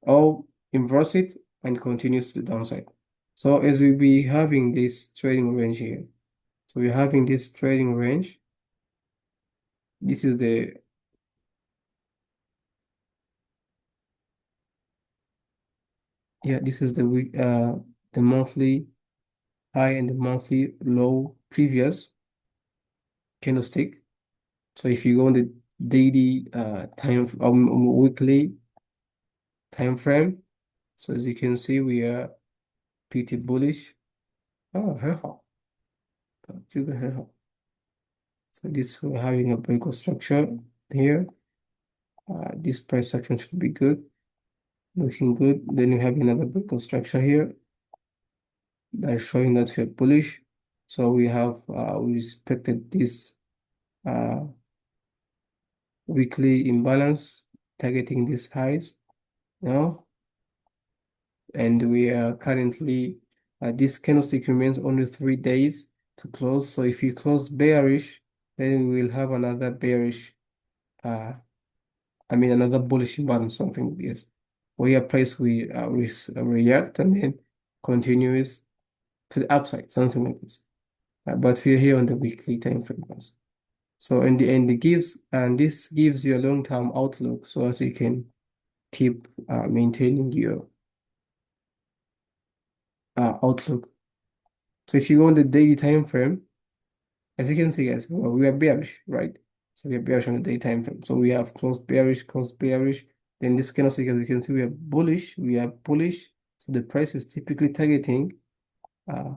or inverse it and continues to the downside. So as we be having this trading range here, so we're having this trading range. This is the monthly high and the monthly low previous candlestick. So if you go on the daily weekly time frame, so as you can see, we are pretty bullish. Oh, hell, hell. So this we're having a break of structure here. This price action should be good, looking good. Then you have another break of structure here. that is showing that we are bullish. So we respected this uh, weekly imbalance, targeting these highs now, and we are currently this candlestick remains only 3 days to close. So if you close bearish, then we will have another bearish, uh, another bullish imbalance, something like this, where price react and then continues to the upside, something like this. But we're here on the weekly time frame. So in the end, this gives you a long-term outlook so that you can keep maintaining your outlook. So if you go on the daily time frame, as you can see, guys, well, we are bearish, right? So we are bearish on the day time frame. So we have closed bearish, closed bearish. Then this candlestick, as you can see, we are bullish. We are bullish. So the price is typically targeting. Uh,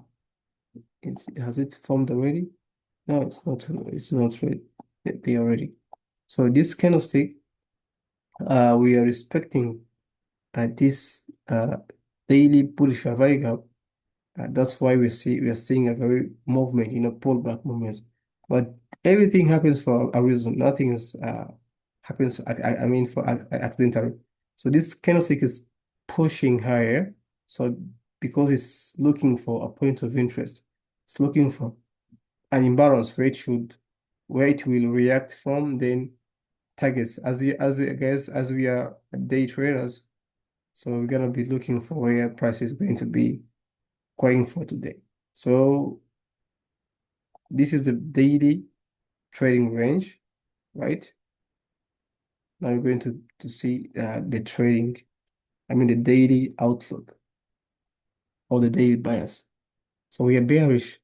has it formed already? No, it's not. It's not ready. They already. So this candlestick, we are respecting this daily bullish fair gap. That's why we are seeing a very movement, pullback movement. But everything happens for a reason. Nothing is happens. For accidental. So this candlestick is pushing higher. So because it's looking for a point of interest, it's looking for an imbalance where it will react from, then targets as we are day traders. So we're gonna be looking for where price is going to be going for today. So this is the daily trading range, right? Now we're going to see the daily outlook or the daily bias. So we are bearish,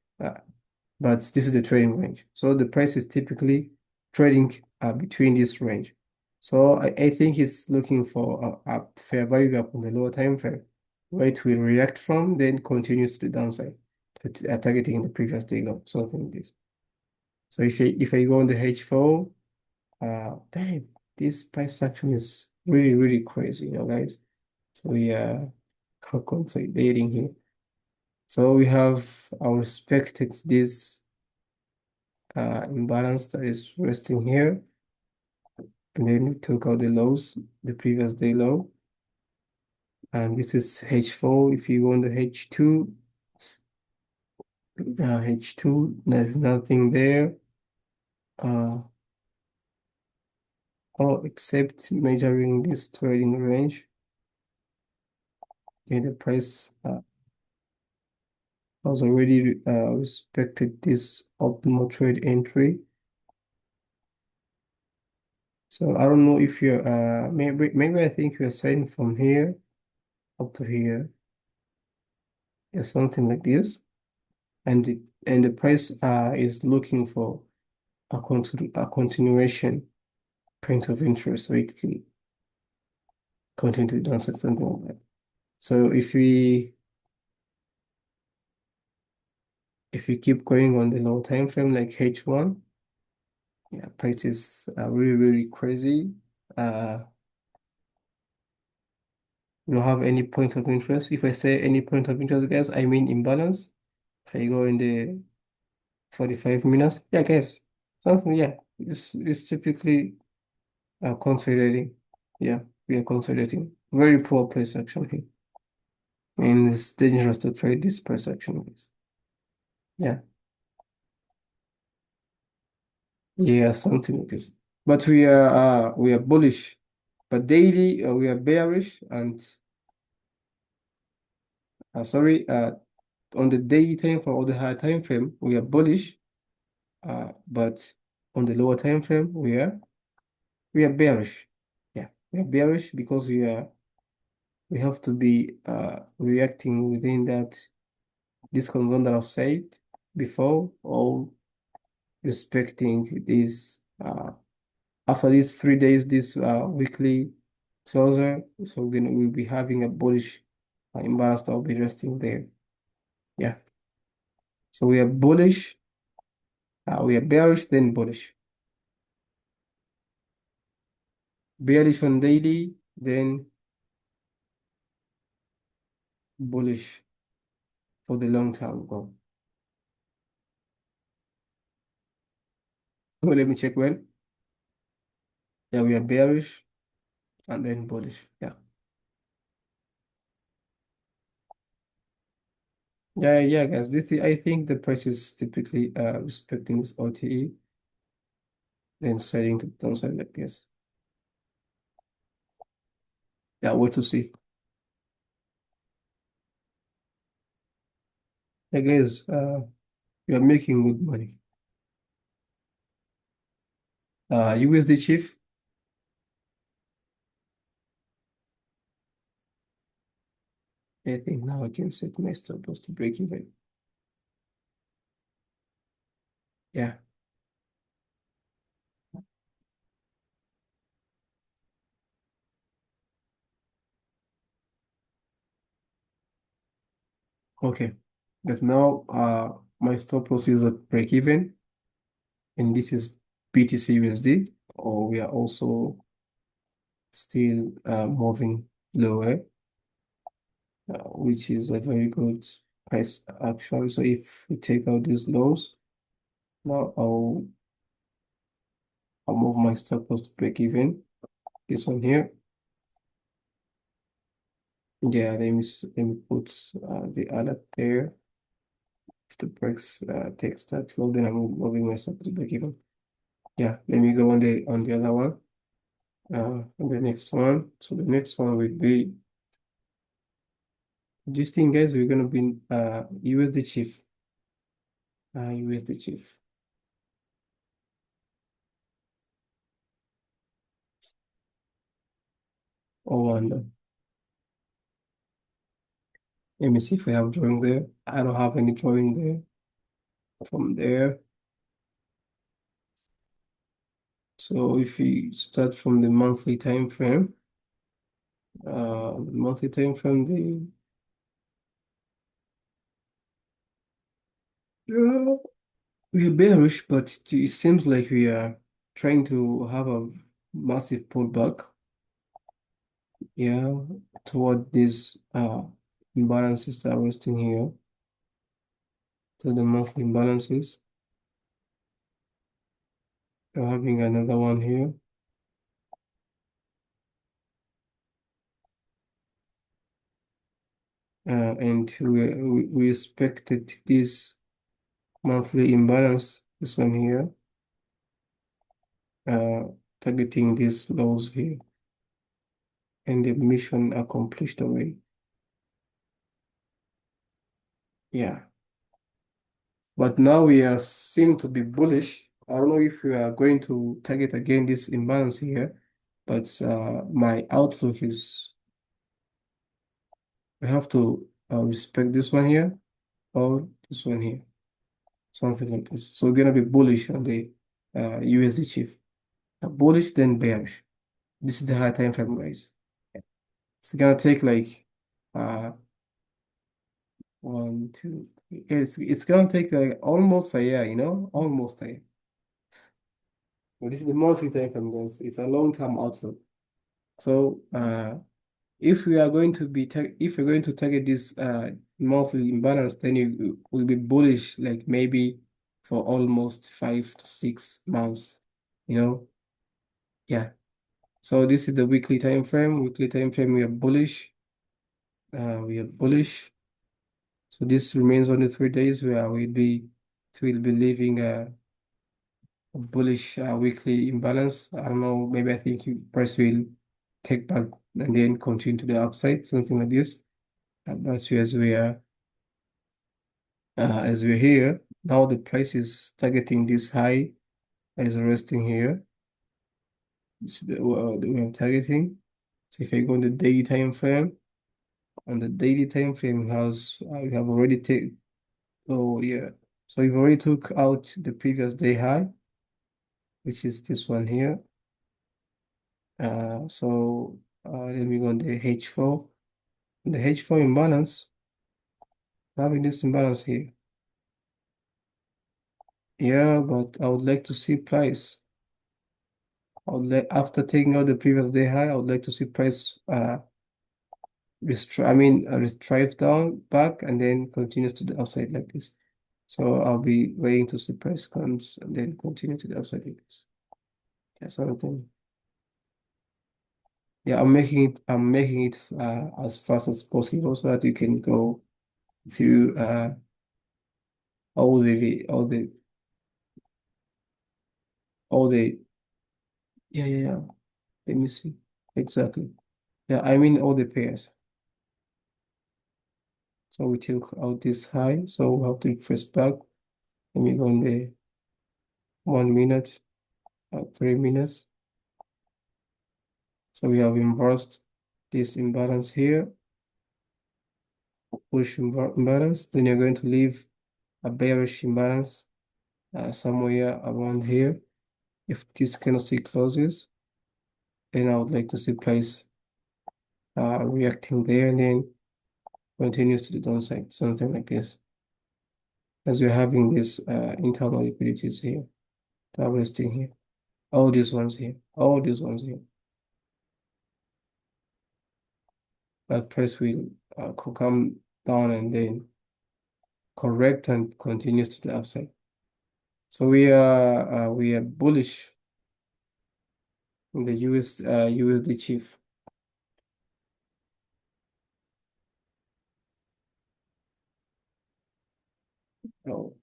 but this is the trading range. So the price is typically trading between this range. So I think it's looking for a fair value gap on the lower time frame, where it will react from, then continues to the downside, targeting the previous day low, something like this. So if I go on the H4, damn, this price action is really, really crazy, guys. So we are consolidating here. So we have our respected this imbalance that is resting here. And then we took out the lows, the previous day low. And this is H4. If you go on the H2, there's nothing there. Except measuring this trading range. Then the price has already respected this optimal trade entry. So I don't know if you're maybe I think you're selling from here up to here, or something like this, and the price is looking for a continuation point of interest, so it can continue to downside, something like that. So if we keep going on the low time frame like H1, yeah, prices are really, really crazy. We don't have any point of interest. If I say any point of interest, guys, I mean imbalance. If I go in the 45 minutes, yeah, guys, something, yeah, it's typically consolidating. Yeah, we are consolidating. Very poor price action here. And it's dangerous to trade this price action, guys. Yeah, yeah, something like this. But we are bullish, but daily we are bearish, and sorry, on the daily time for all the higher time frame, we are bullish, but on the lower time frame, we are bearish. Yeah, we are bearish because we have to be reacting within that discount zone that I've said before, or respecting this after these 3 days, this weekly closer. So we'll be having a bullish imbalance that will be resting there. Yeah. So we are bullish, we are bearish, then bullish. Bearish on daily, then bullish for the long term goal. Well, let me check when. Yeah, we are bearish and then bullish. Yeah. Yeah, guys. I think the price is typically respecting this OTE, then selling to the downside like this. Yeah, wait to see. Yeah, guys, we are making good money. USD chief, I think now I can set my stop loss to break even. Yeah, okay. But now my stop loss is at break even, and this is BTC USD, or we are also still moving lower, which is a very good price action. So if we take out these lows, now I'll move my stop loss to break even. This one here. Yeah, let me put the alert there. If the breaks takes that low, then I'm moving my stop to break even. Yeah, let me go on the other one. On the next one. So the next one will be this thing, guys. We're gonna be USD chief. USD chief. Oh, and let me see if we have drawing there. I don't have any drawing there. From there. So if we start from the monthly time frame, the yeah, we're bearish, but it seems like we are trying to have a massive pullback, yeah, toward these imbalances that are resting here. So the monthly imbalances. We're having another one here. And we expected this monthly imbalance, this one here, uh, targeting these lows here, and the mission accomplished already. Yeah, but now we are seem to be bullish. I don't know if we are going to target again this imbalance here, but my outlook is we have to respect this one here or this one here, something like this. So we're gonna be bullish on the USD chief. Bullish then bearish. This is the high time frame, guys. It's gonna take like uh one, two, three. It's gonna take like almost a year, almost a year. But this is the monthly time frame, guys. It's a long-term outlook. So if we are going to if we're going to target this monthly imbalance, then you will be bullish like maybe for almost 5 to 6 months, you know? Yeah. So this is the weekly time frame. Weekly time frame, we are bullish. We are bullish. So this remains only 3 days where we'll be leaving a bullish weekly imbalance. I don't know, maybe I think price will take back and then continue to the upside, something like this. That's as we're here. Now the price is targeting this high that is resting here. This is the we are targeting. So if I go on the daily time frame, on the daily time frame has we have already taken. Oh yeah. So we've already took out the previous day high, which is this one here. Let me go on the H4. The H4 imbalance, having this imbalance here. Yeah, but I would like to see price. After taking out the previous day high, I would like to see price restrive down back and then continues to the upside like this. So I'll be waiting to see price comes and then continue to the upside like this. That's something. Yeah, I'm making it as fast as possible so that you can go through all the all the all the yeah. Let me see. Exactly. Yeah, I mean all the pairs. So we took out this high, so we have to trace back. Let me go on the 1 minute, 3 minutes. So we have inversed this imbalance here, push imbalance. Then you're going to leave a bearish imbalance somewhere around here. If this candlestick closes, then I would like to see price reacting there and then continues to the downside, something like this. As we're having this internal liquidities here, that are resting here. All these ones here, all these ones here. That price will come down and then correct and continues to the upside. So we are bullish in the USD chief. Oh,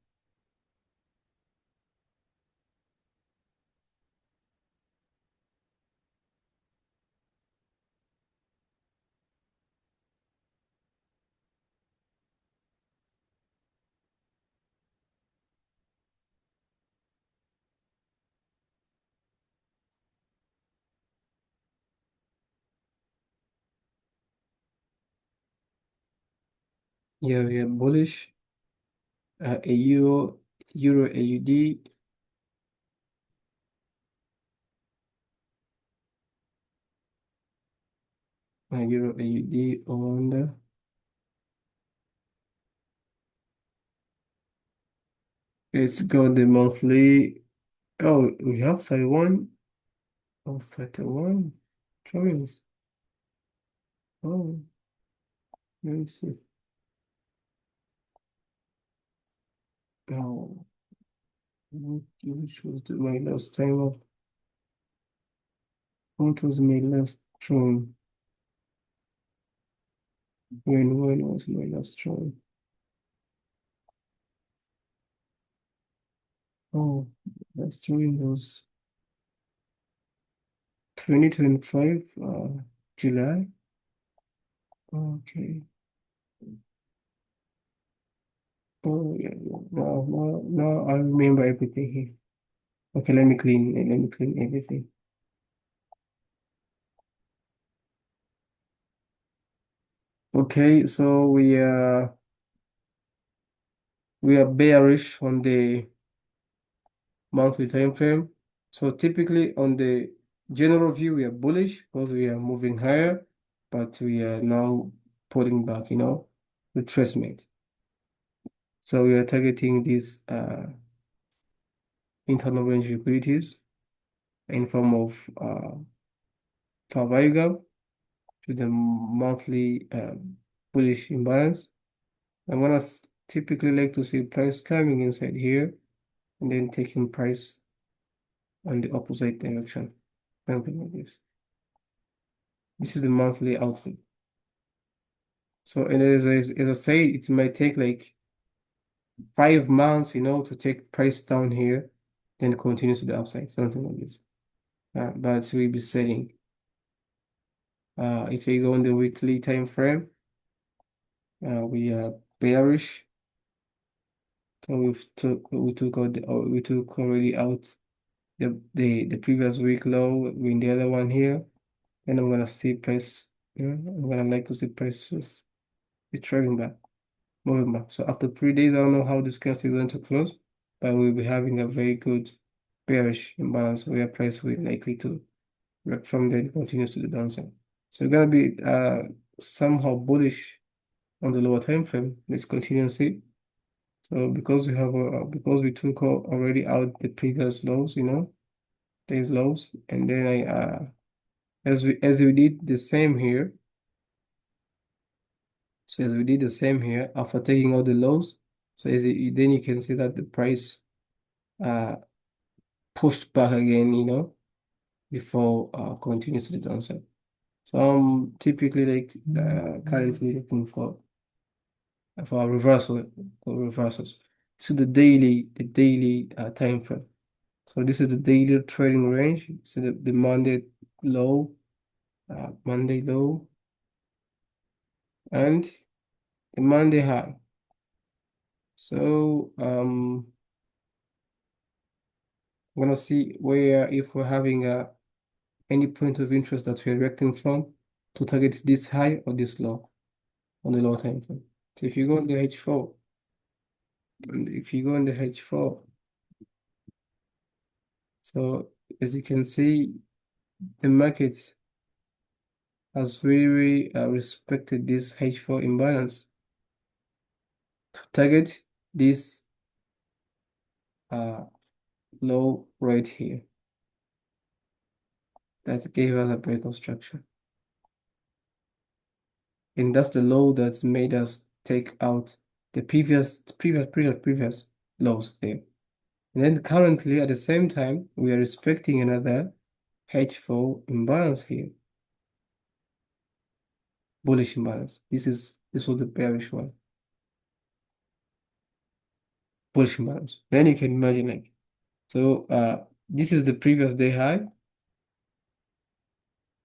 yeah, we are bullish. A euro AUD. Euro AUD on let's go the monthly. Oh, we have 31. Oh, 31 trillions. Oh, let me see. Oh, which was my last time of what was my last tron? When was my last tron? Oh, last tron was 2025, July. Okay. Oh, yeah, yeah. Now I remember everything here. Okay, let me clean everything. Okay, so we are bearish on the monthly time frame. So typically on the general view, we are bullish because we are moving higher, but we are now pulling back, retracement. So we are targeting these internal range liquidities in form of power gap to the monthly bullish imbalance. I'm gonna typically like to see price coming inside here and then taking price on the opposite direction, something like this. This is the monthly outlook. So, and as I say, it might take like 5 months, to take price down here, then continue to the upside, something like this. But we'll be setting. If you go on the weekly time frame, we are bearish. So we took already out the previous week low in the other one here. And I'm gonna see price. I'm gonna like to see prices retracing back, moving back. So after 3 days, I don't know how this candle is going to close, but we'll be having a very good bearish imbalance where price will likely to break from there and continues to the downside. So we're gonna be somehow bullish on the lower time frame. Let's continue and see. So because we took already out the previous lows, these lows, and then I as we did the same here, So as we did the same here, after taking out the lows, so then you can see that the price uh pushed back again, before continues to the downside. So I'm typically currently looking for a reversal or reversals. So the daily time frame. So this is the daily trading range. So the Monday low, and the Monday high. So I'm gonna see where if we're having any point of interest that we're reacting from to target this high or this low on the low time frame. So if you go on the H4, and if you go on the H4, so as you can see, the market has really respected this H4 imbalance to target this uh, low right here. That gave us a breakout structure. And that's the low that's made us take out the previous lows there. And then currently at the same time, we are respecting another H4 imbalance here. Bullish imbalance. This was the bearish one. Bullish imbalance. Then you can imagine so this is the previous day high,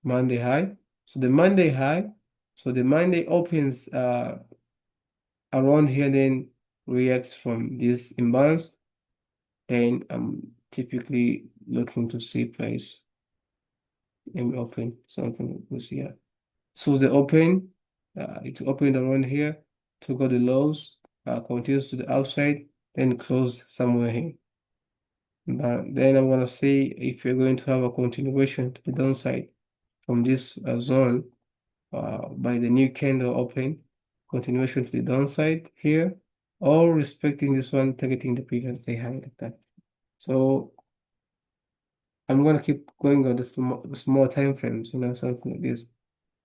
Monday high. So the Monday high, so the Monday opens around here, then reacts from this imbalance. Then I'm typically looking to see price and open something we see here. So the open, it opened around here, took out the lows, continues to the outside, then close somewhere here. But then I'm gonna see if you're going to have a continuation to the downside from this zone by the new candle open, continuation to the downside here, or respecting this one, targeting the previous day high like that. So I'm gonna keep going on the small time frames, something like this.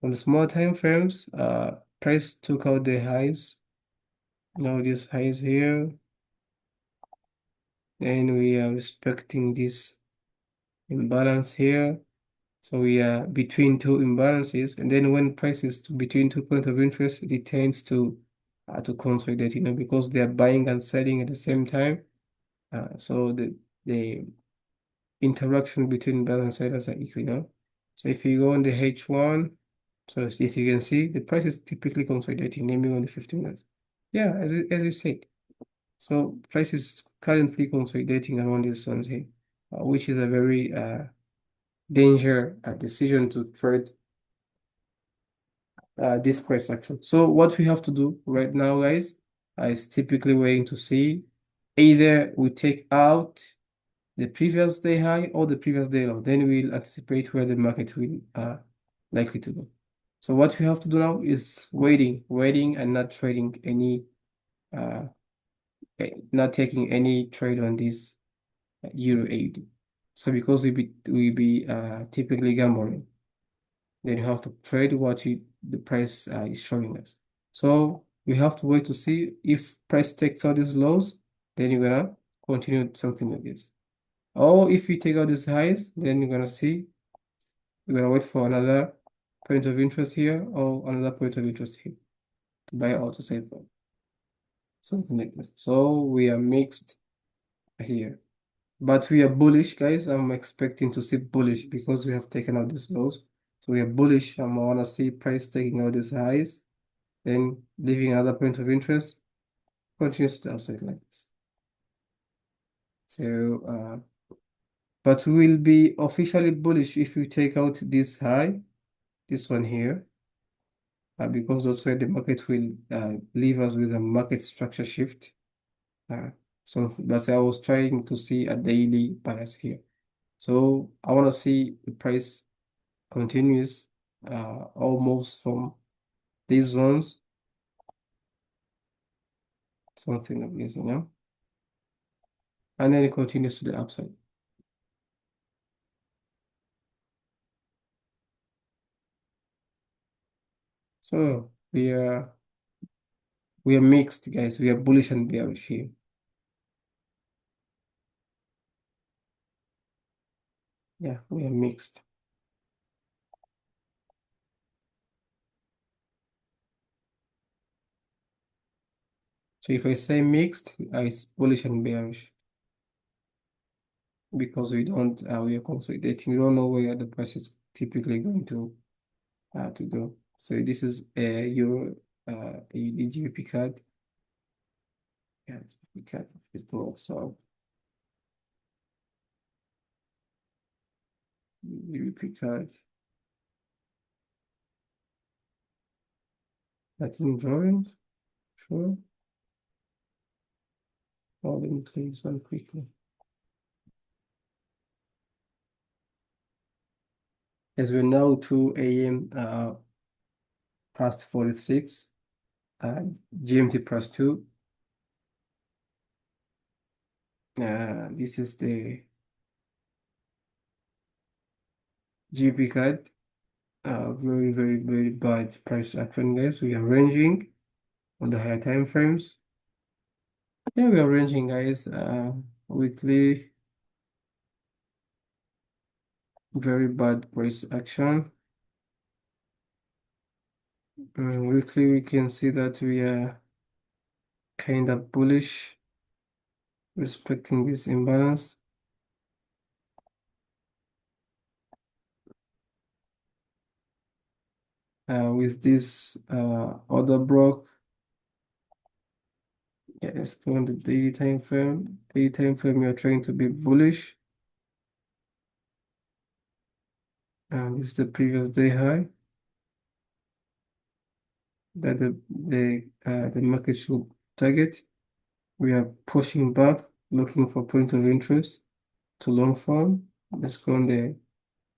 On the small time frames, price took out the highs. Now this highs here, and we are respecting this imbalance here. So we are between two imbalances, and then when price is between 2 points of interest, it tends to consolidate, because they are buying and selling at the same time. So the interaction between balance sellers are equal. So if you go on the H1, so as you can see, the price is typically consolidating, namely on the 15 minutes. Yeah, as you said. So price is currently consolidating around these zones here, which is a very danger decision to trade this price action. So what we have to do right now, guys, is typically waiting to see either we take out the previous day high or the previous day low. Then we'll anticipate where the market will likely to go. So what we have to do now is waiting and not trading any, not taking any trade on this Euro AUD. So because we be typically gambling, then you have to trade what the price is showing us. So we have to wait to see if price takes out these lows, then you're gonna continue something like this. Or if we take out these highs, then you're gonna see, you're gonna wait for another point of interest here or another point of interest here to buy or to save, something like this. So we are mixed here. But we are bullish, guys. I'm expecting to see bullish because we have taken out these lows. So we are bullish. I want to see price taking out these highs, then leaving another point of interest, continues to the upside like this. So, but we will be officially bullish if we take out this high, this one here, because that's where the market will leave us with a market structure shift. But I was trying to see a daily bias here. So I want to see the price continues or moves from these zones, something like this, and then it continues to the upside. So we are We are mixed, guys. We are bullish and bearish here. Yeah, we are mixed. So if I say mixed, it's bullish and bearish because we are consolidating. We don't know where the price is typically going to go. So this is a Euro a GBP card. Yeah, GBP card is not so GBP card. That's in drawings, sure. Oh, let me clear this one quickly. As we're now 2 a.m. Past 46, GMT plus 2. This is the GBP card. Very, very, very bad price action, guys. We are ranging on the higher time frames. Yeah, we are ranging, guys. Weekly, very bad price action. Weekly, we can see that we are kind of bullish, respecting this imbalance. With this order block, yeah, let's go on the daily time frame. Daily time frame, we are trying to be bullish. And this is the previous day high that the market should target. We are pushing back, looking for point of interest to long form. Let's go on the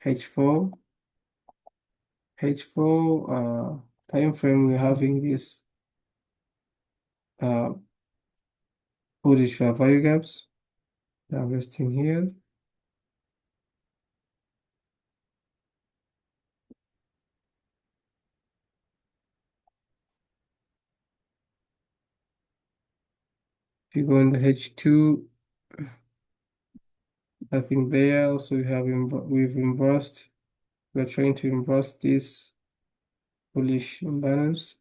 H4. H4 time frame, we're having this uh, bullish value gaps. They are resting here. If you go on the H2, I think there also we've inversed. We're trying to inverse this bullish imbalance.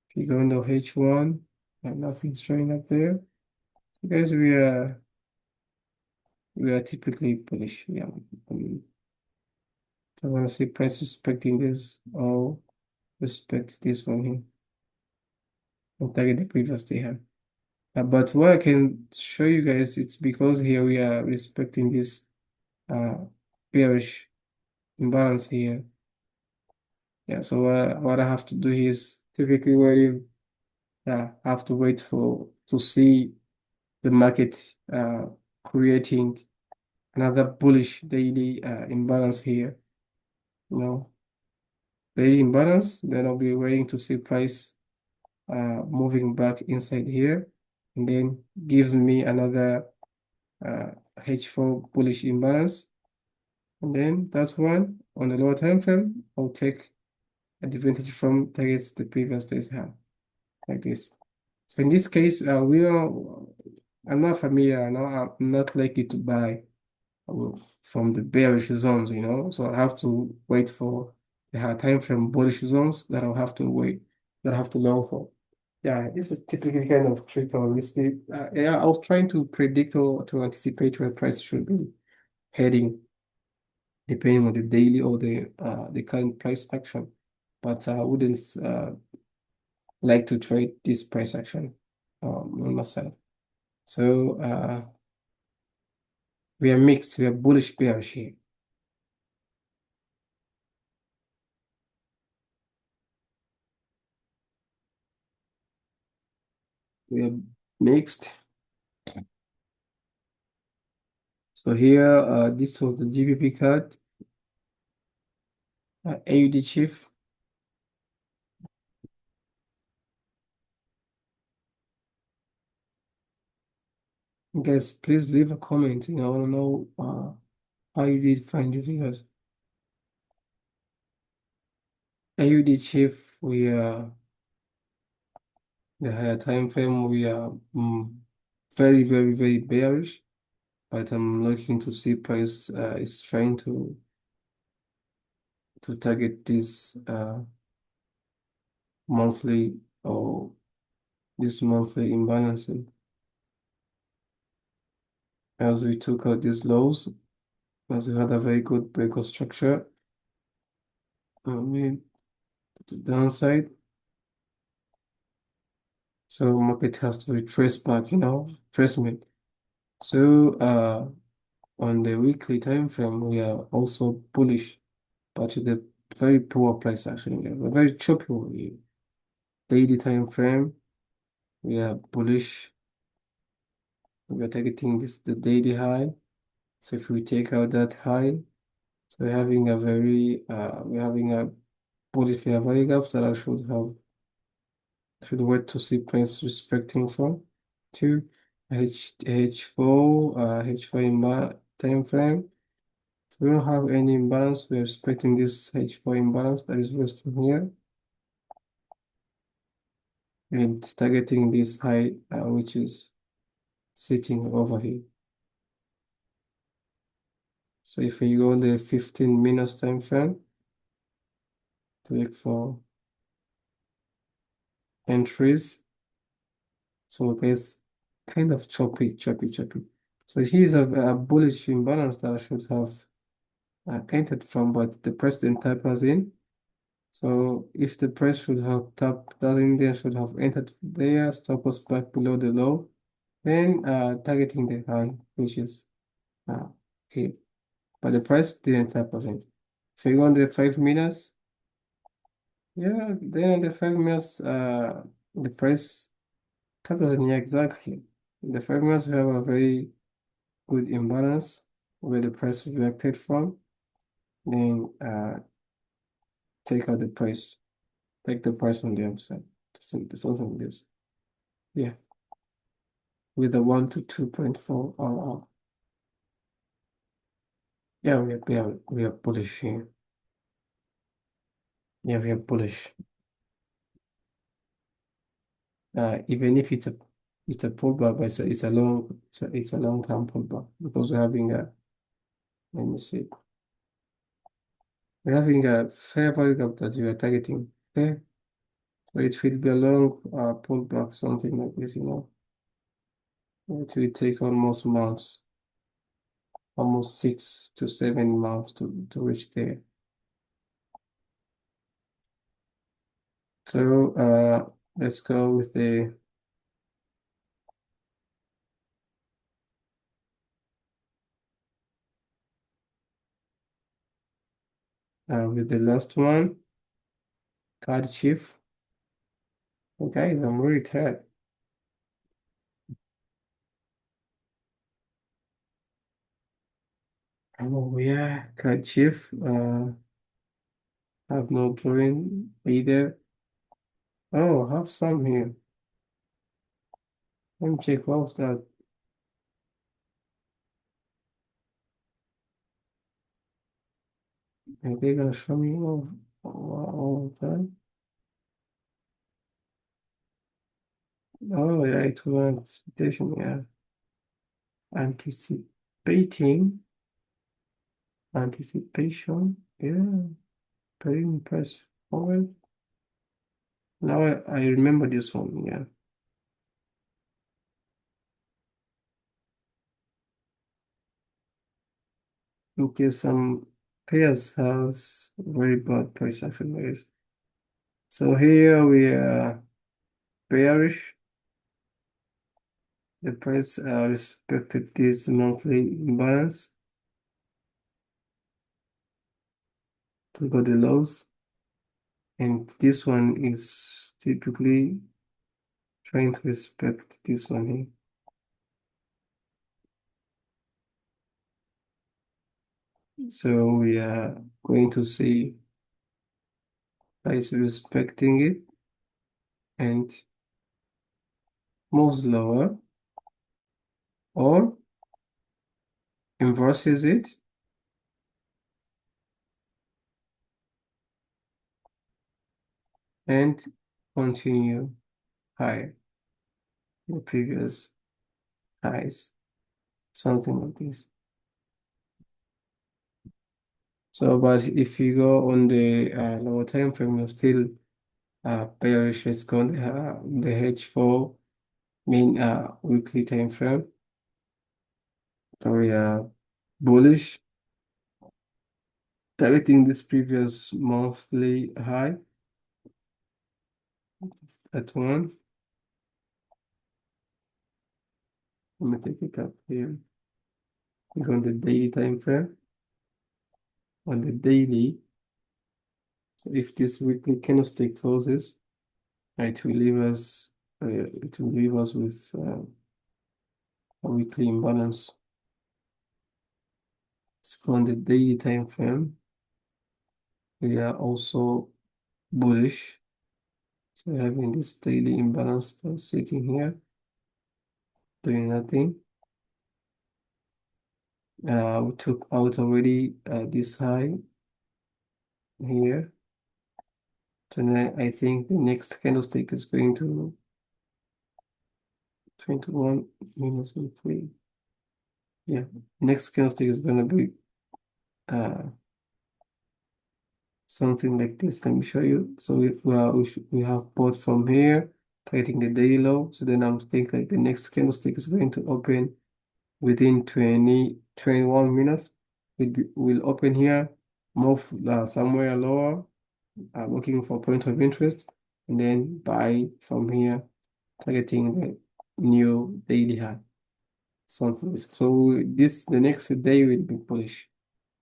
If you go on the H1, and nothing's showing up there. So guys, we are typically bullish. Yeah. I want to see price respecting this or respect this one here and target the previous day here. But what I can show you guys, it's because here we are respecting this uh, bearish imbalance here. Yeah, so what I have to do is typically waiting. I have to wait to see the market creating another bullish daily imbalance here. You know, daily imbalance. Then I'll be waiting to see price moving back inside here, and then gives me another H4 bullish imbalance. And then that's one on the lower time frame. I'll take advantage from targets the previous day's high, like this. So in this case, I'm not familiar. I'm not likely to buy from the bearish zones, So I have to wait for the high time frame bullish zones that I'll have to wait, that I have to long for. Yeah, this is typically kind of trick or risky. Yeah, I was trying to predict or to anticipate where price should be heading, depending on the daily or the current price action. But I wouldn't like to trade this price action on my side. So we are mixed. We are bullish bearish here. We are mixed. So here, this was the GBP card, AUD chief. Guys, please leave a comment. I want to know how you did find it, guys. AUD chief, The higher time frame, we are very, very, very bearish, but I'm looking to see price is trying to target this monthly or this monthly imbalance as we took out these lows, as we had a very good break of structure. I mean, to the downside. So market has to retrace back, tracement. So on the weekly time frame, we are also bullish, but with a very poor price action. A very choppy daily time frame. We are bullish. We are targeting this the daily high. So if we take out that high, so we're having a bullish fair value gaps that I should wait to see price respecting from to H4 time frame. So we don't have any imbalance. We're expecting this H4 imbalance that is resting here and targeting this high, which is sitting over here. So if we go on the 15 minutes time frame to look for entries, so it's kind of choppy. So here's a bullish imbalance that I should have entered from, but the price didn't type us in. So if the price should have tapped that in there, should have entered there, stop us back below the low, then targeting the high, which is here. But the price didn't tap us in. If you go on the 5 minutes, yeah, then on the 5 minutes, the price tapped us in here exactly. In the 5 minutes, we have a very good imbalance where the price reacted from. Then take out the price, take the price on the upside. Something like this. Yeah, with a 1 to 2.4 RR. Yeah, we are bullish here. Yeah, we are bullish. Even if it's a pullback, but it's a long term pullback because we're having a let me see, we're having a fair value gap that we are targeting there. So it will be a long pullback, something like this, It will take almost 6 to 7 months to reach there. So let's go with the last one, card chief. Guys, I'm really tired. Oh yeah, card chief. Have no drawing either. Oh, I have some here. Let me check what was that. Are they gonna show me all of that? Oh yeah, it was anticipation, yeah. Anticipating, anticipation, yeah. Very impressed. Forward. Now I remember this one, yeah. Okay, some pairs has very bad price action ways. So here we are bearish. The price respected this monthly imbalance to go the lows, and this one is typically trying to respect this one here. So we are going to see price respecting it and moves lower or inverses it and continue higher than the previous highs, something like this. So, but if you go on the lower time frame, you're still bearish. Let's go on the H4 mean weekly time frame. So we are bullish, targeting this previous monthly high at one. Let me take it up here. We go on the daily time frame. On the daily, so if this weekly candlestick closes, it will leave us. It will leave us with a weekly imbalance. Let's go on the daily time frame. We are also bullish. So we're having this daily imbalance that's sitting here, doing nothing. We took out already this high here. So now I think the next candlestick is going to 21 minus 3. Yeah, next candlestick is going to be something like this. Let me show you. So we have bought from here, targeting the daily low. So then I'm thinking like the next candlestick is going to open within 21 minutes. Will open here, move somewhere lower, looking for point of interest, and then buy from here, targeting the new daily high. Something. So the next day will be bullish.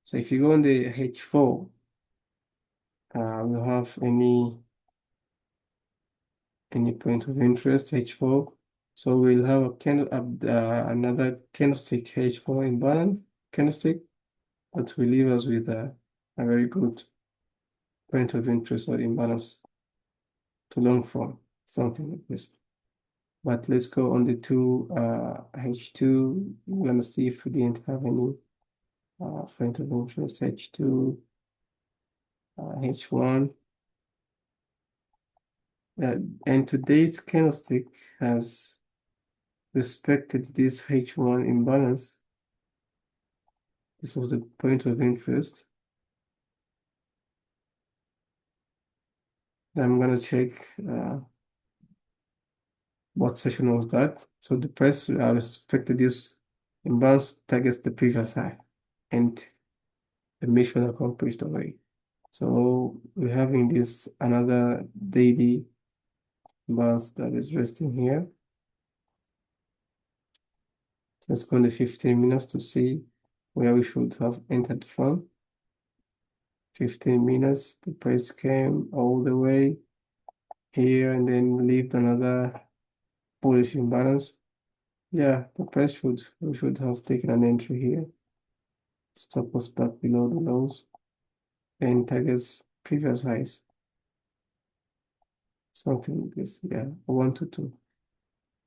So if you go on the H4, we have any point of interest H4. So we'll have a candle another candlestick H4 imbalance candlestick that will leave us with a very good point of interest or imbalance to long from, something like this. But let's go on the two H2. We're gonna see if we didn't have any point of interest H2, H1. And today's candlestick has respected this H1 imbalance. This was the point of interest. I'm gonna check what session was that. So the price respected this imbalance, targets the previous high, and the mission accomplished already. So we're having this another daily imbalance that is resting here. So let's go in the 15 minutes to see where we should have entered from. 15 minutes, the price came all the way here and then left another bullish imbalance. Yeah, we should have taken an entry here. Stop us back below the lows and targets previous highs. Something like this, yeah, 1 to 2.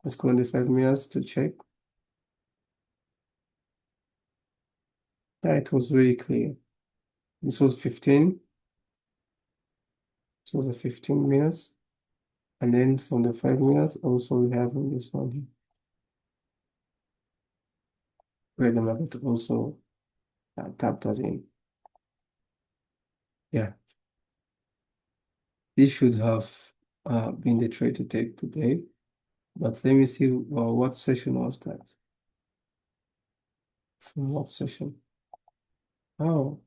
Let's go in the 5 minutes to check. Yeah, it was very clear. This was 15. This was a 15 minutes. And then from the 5 minutes, also we have this one here, where the market also tapped us in. Yeah, this should have been the trade to take today. But let me see what session was that. From what session? Oh,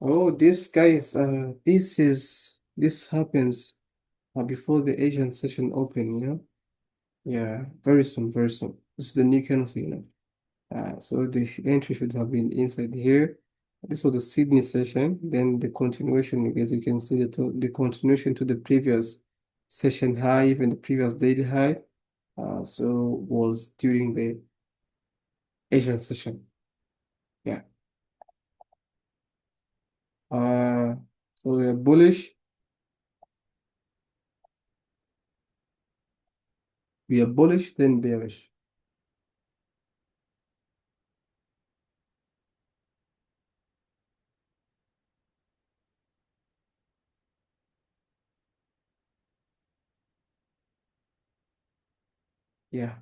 oh, this guys, this happens before the Asian session open, you know? Yeah, very soon, very soon. This is the new candlestick, you know. So the entry should have been inside here. This was the Sydney session. Then the continuation, as you can see, the continuation to the previous session high, even the previous daily high. So was during the Asian session. Yeah. Uh, so we are bullish. We are bullish, then bearish. Yeah,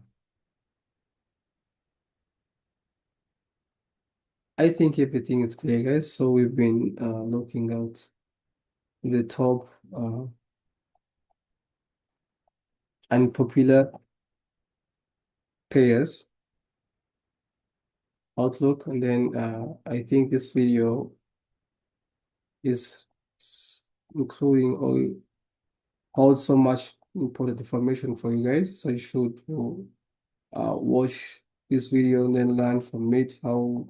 I think everything is clear, guys. So we've been looking at the top unpopular pairs outlook, and then I think this video is including all holds so much important information for you guys. So you should watch this video and then learn from it how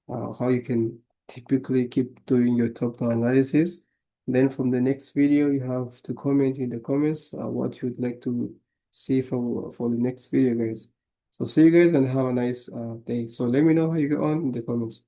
you can typically keep doing your top analysis. Then from the next video, you have to comment in the comments what you'd like to see for the next video, guys. So see you guys and have a nice day. So let me know how you get on in the comments.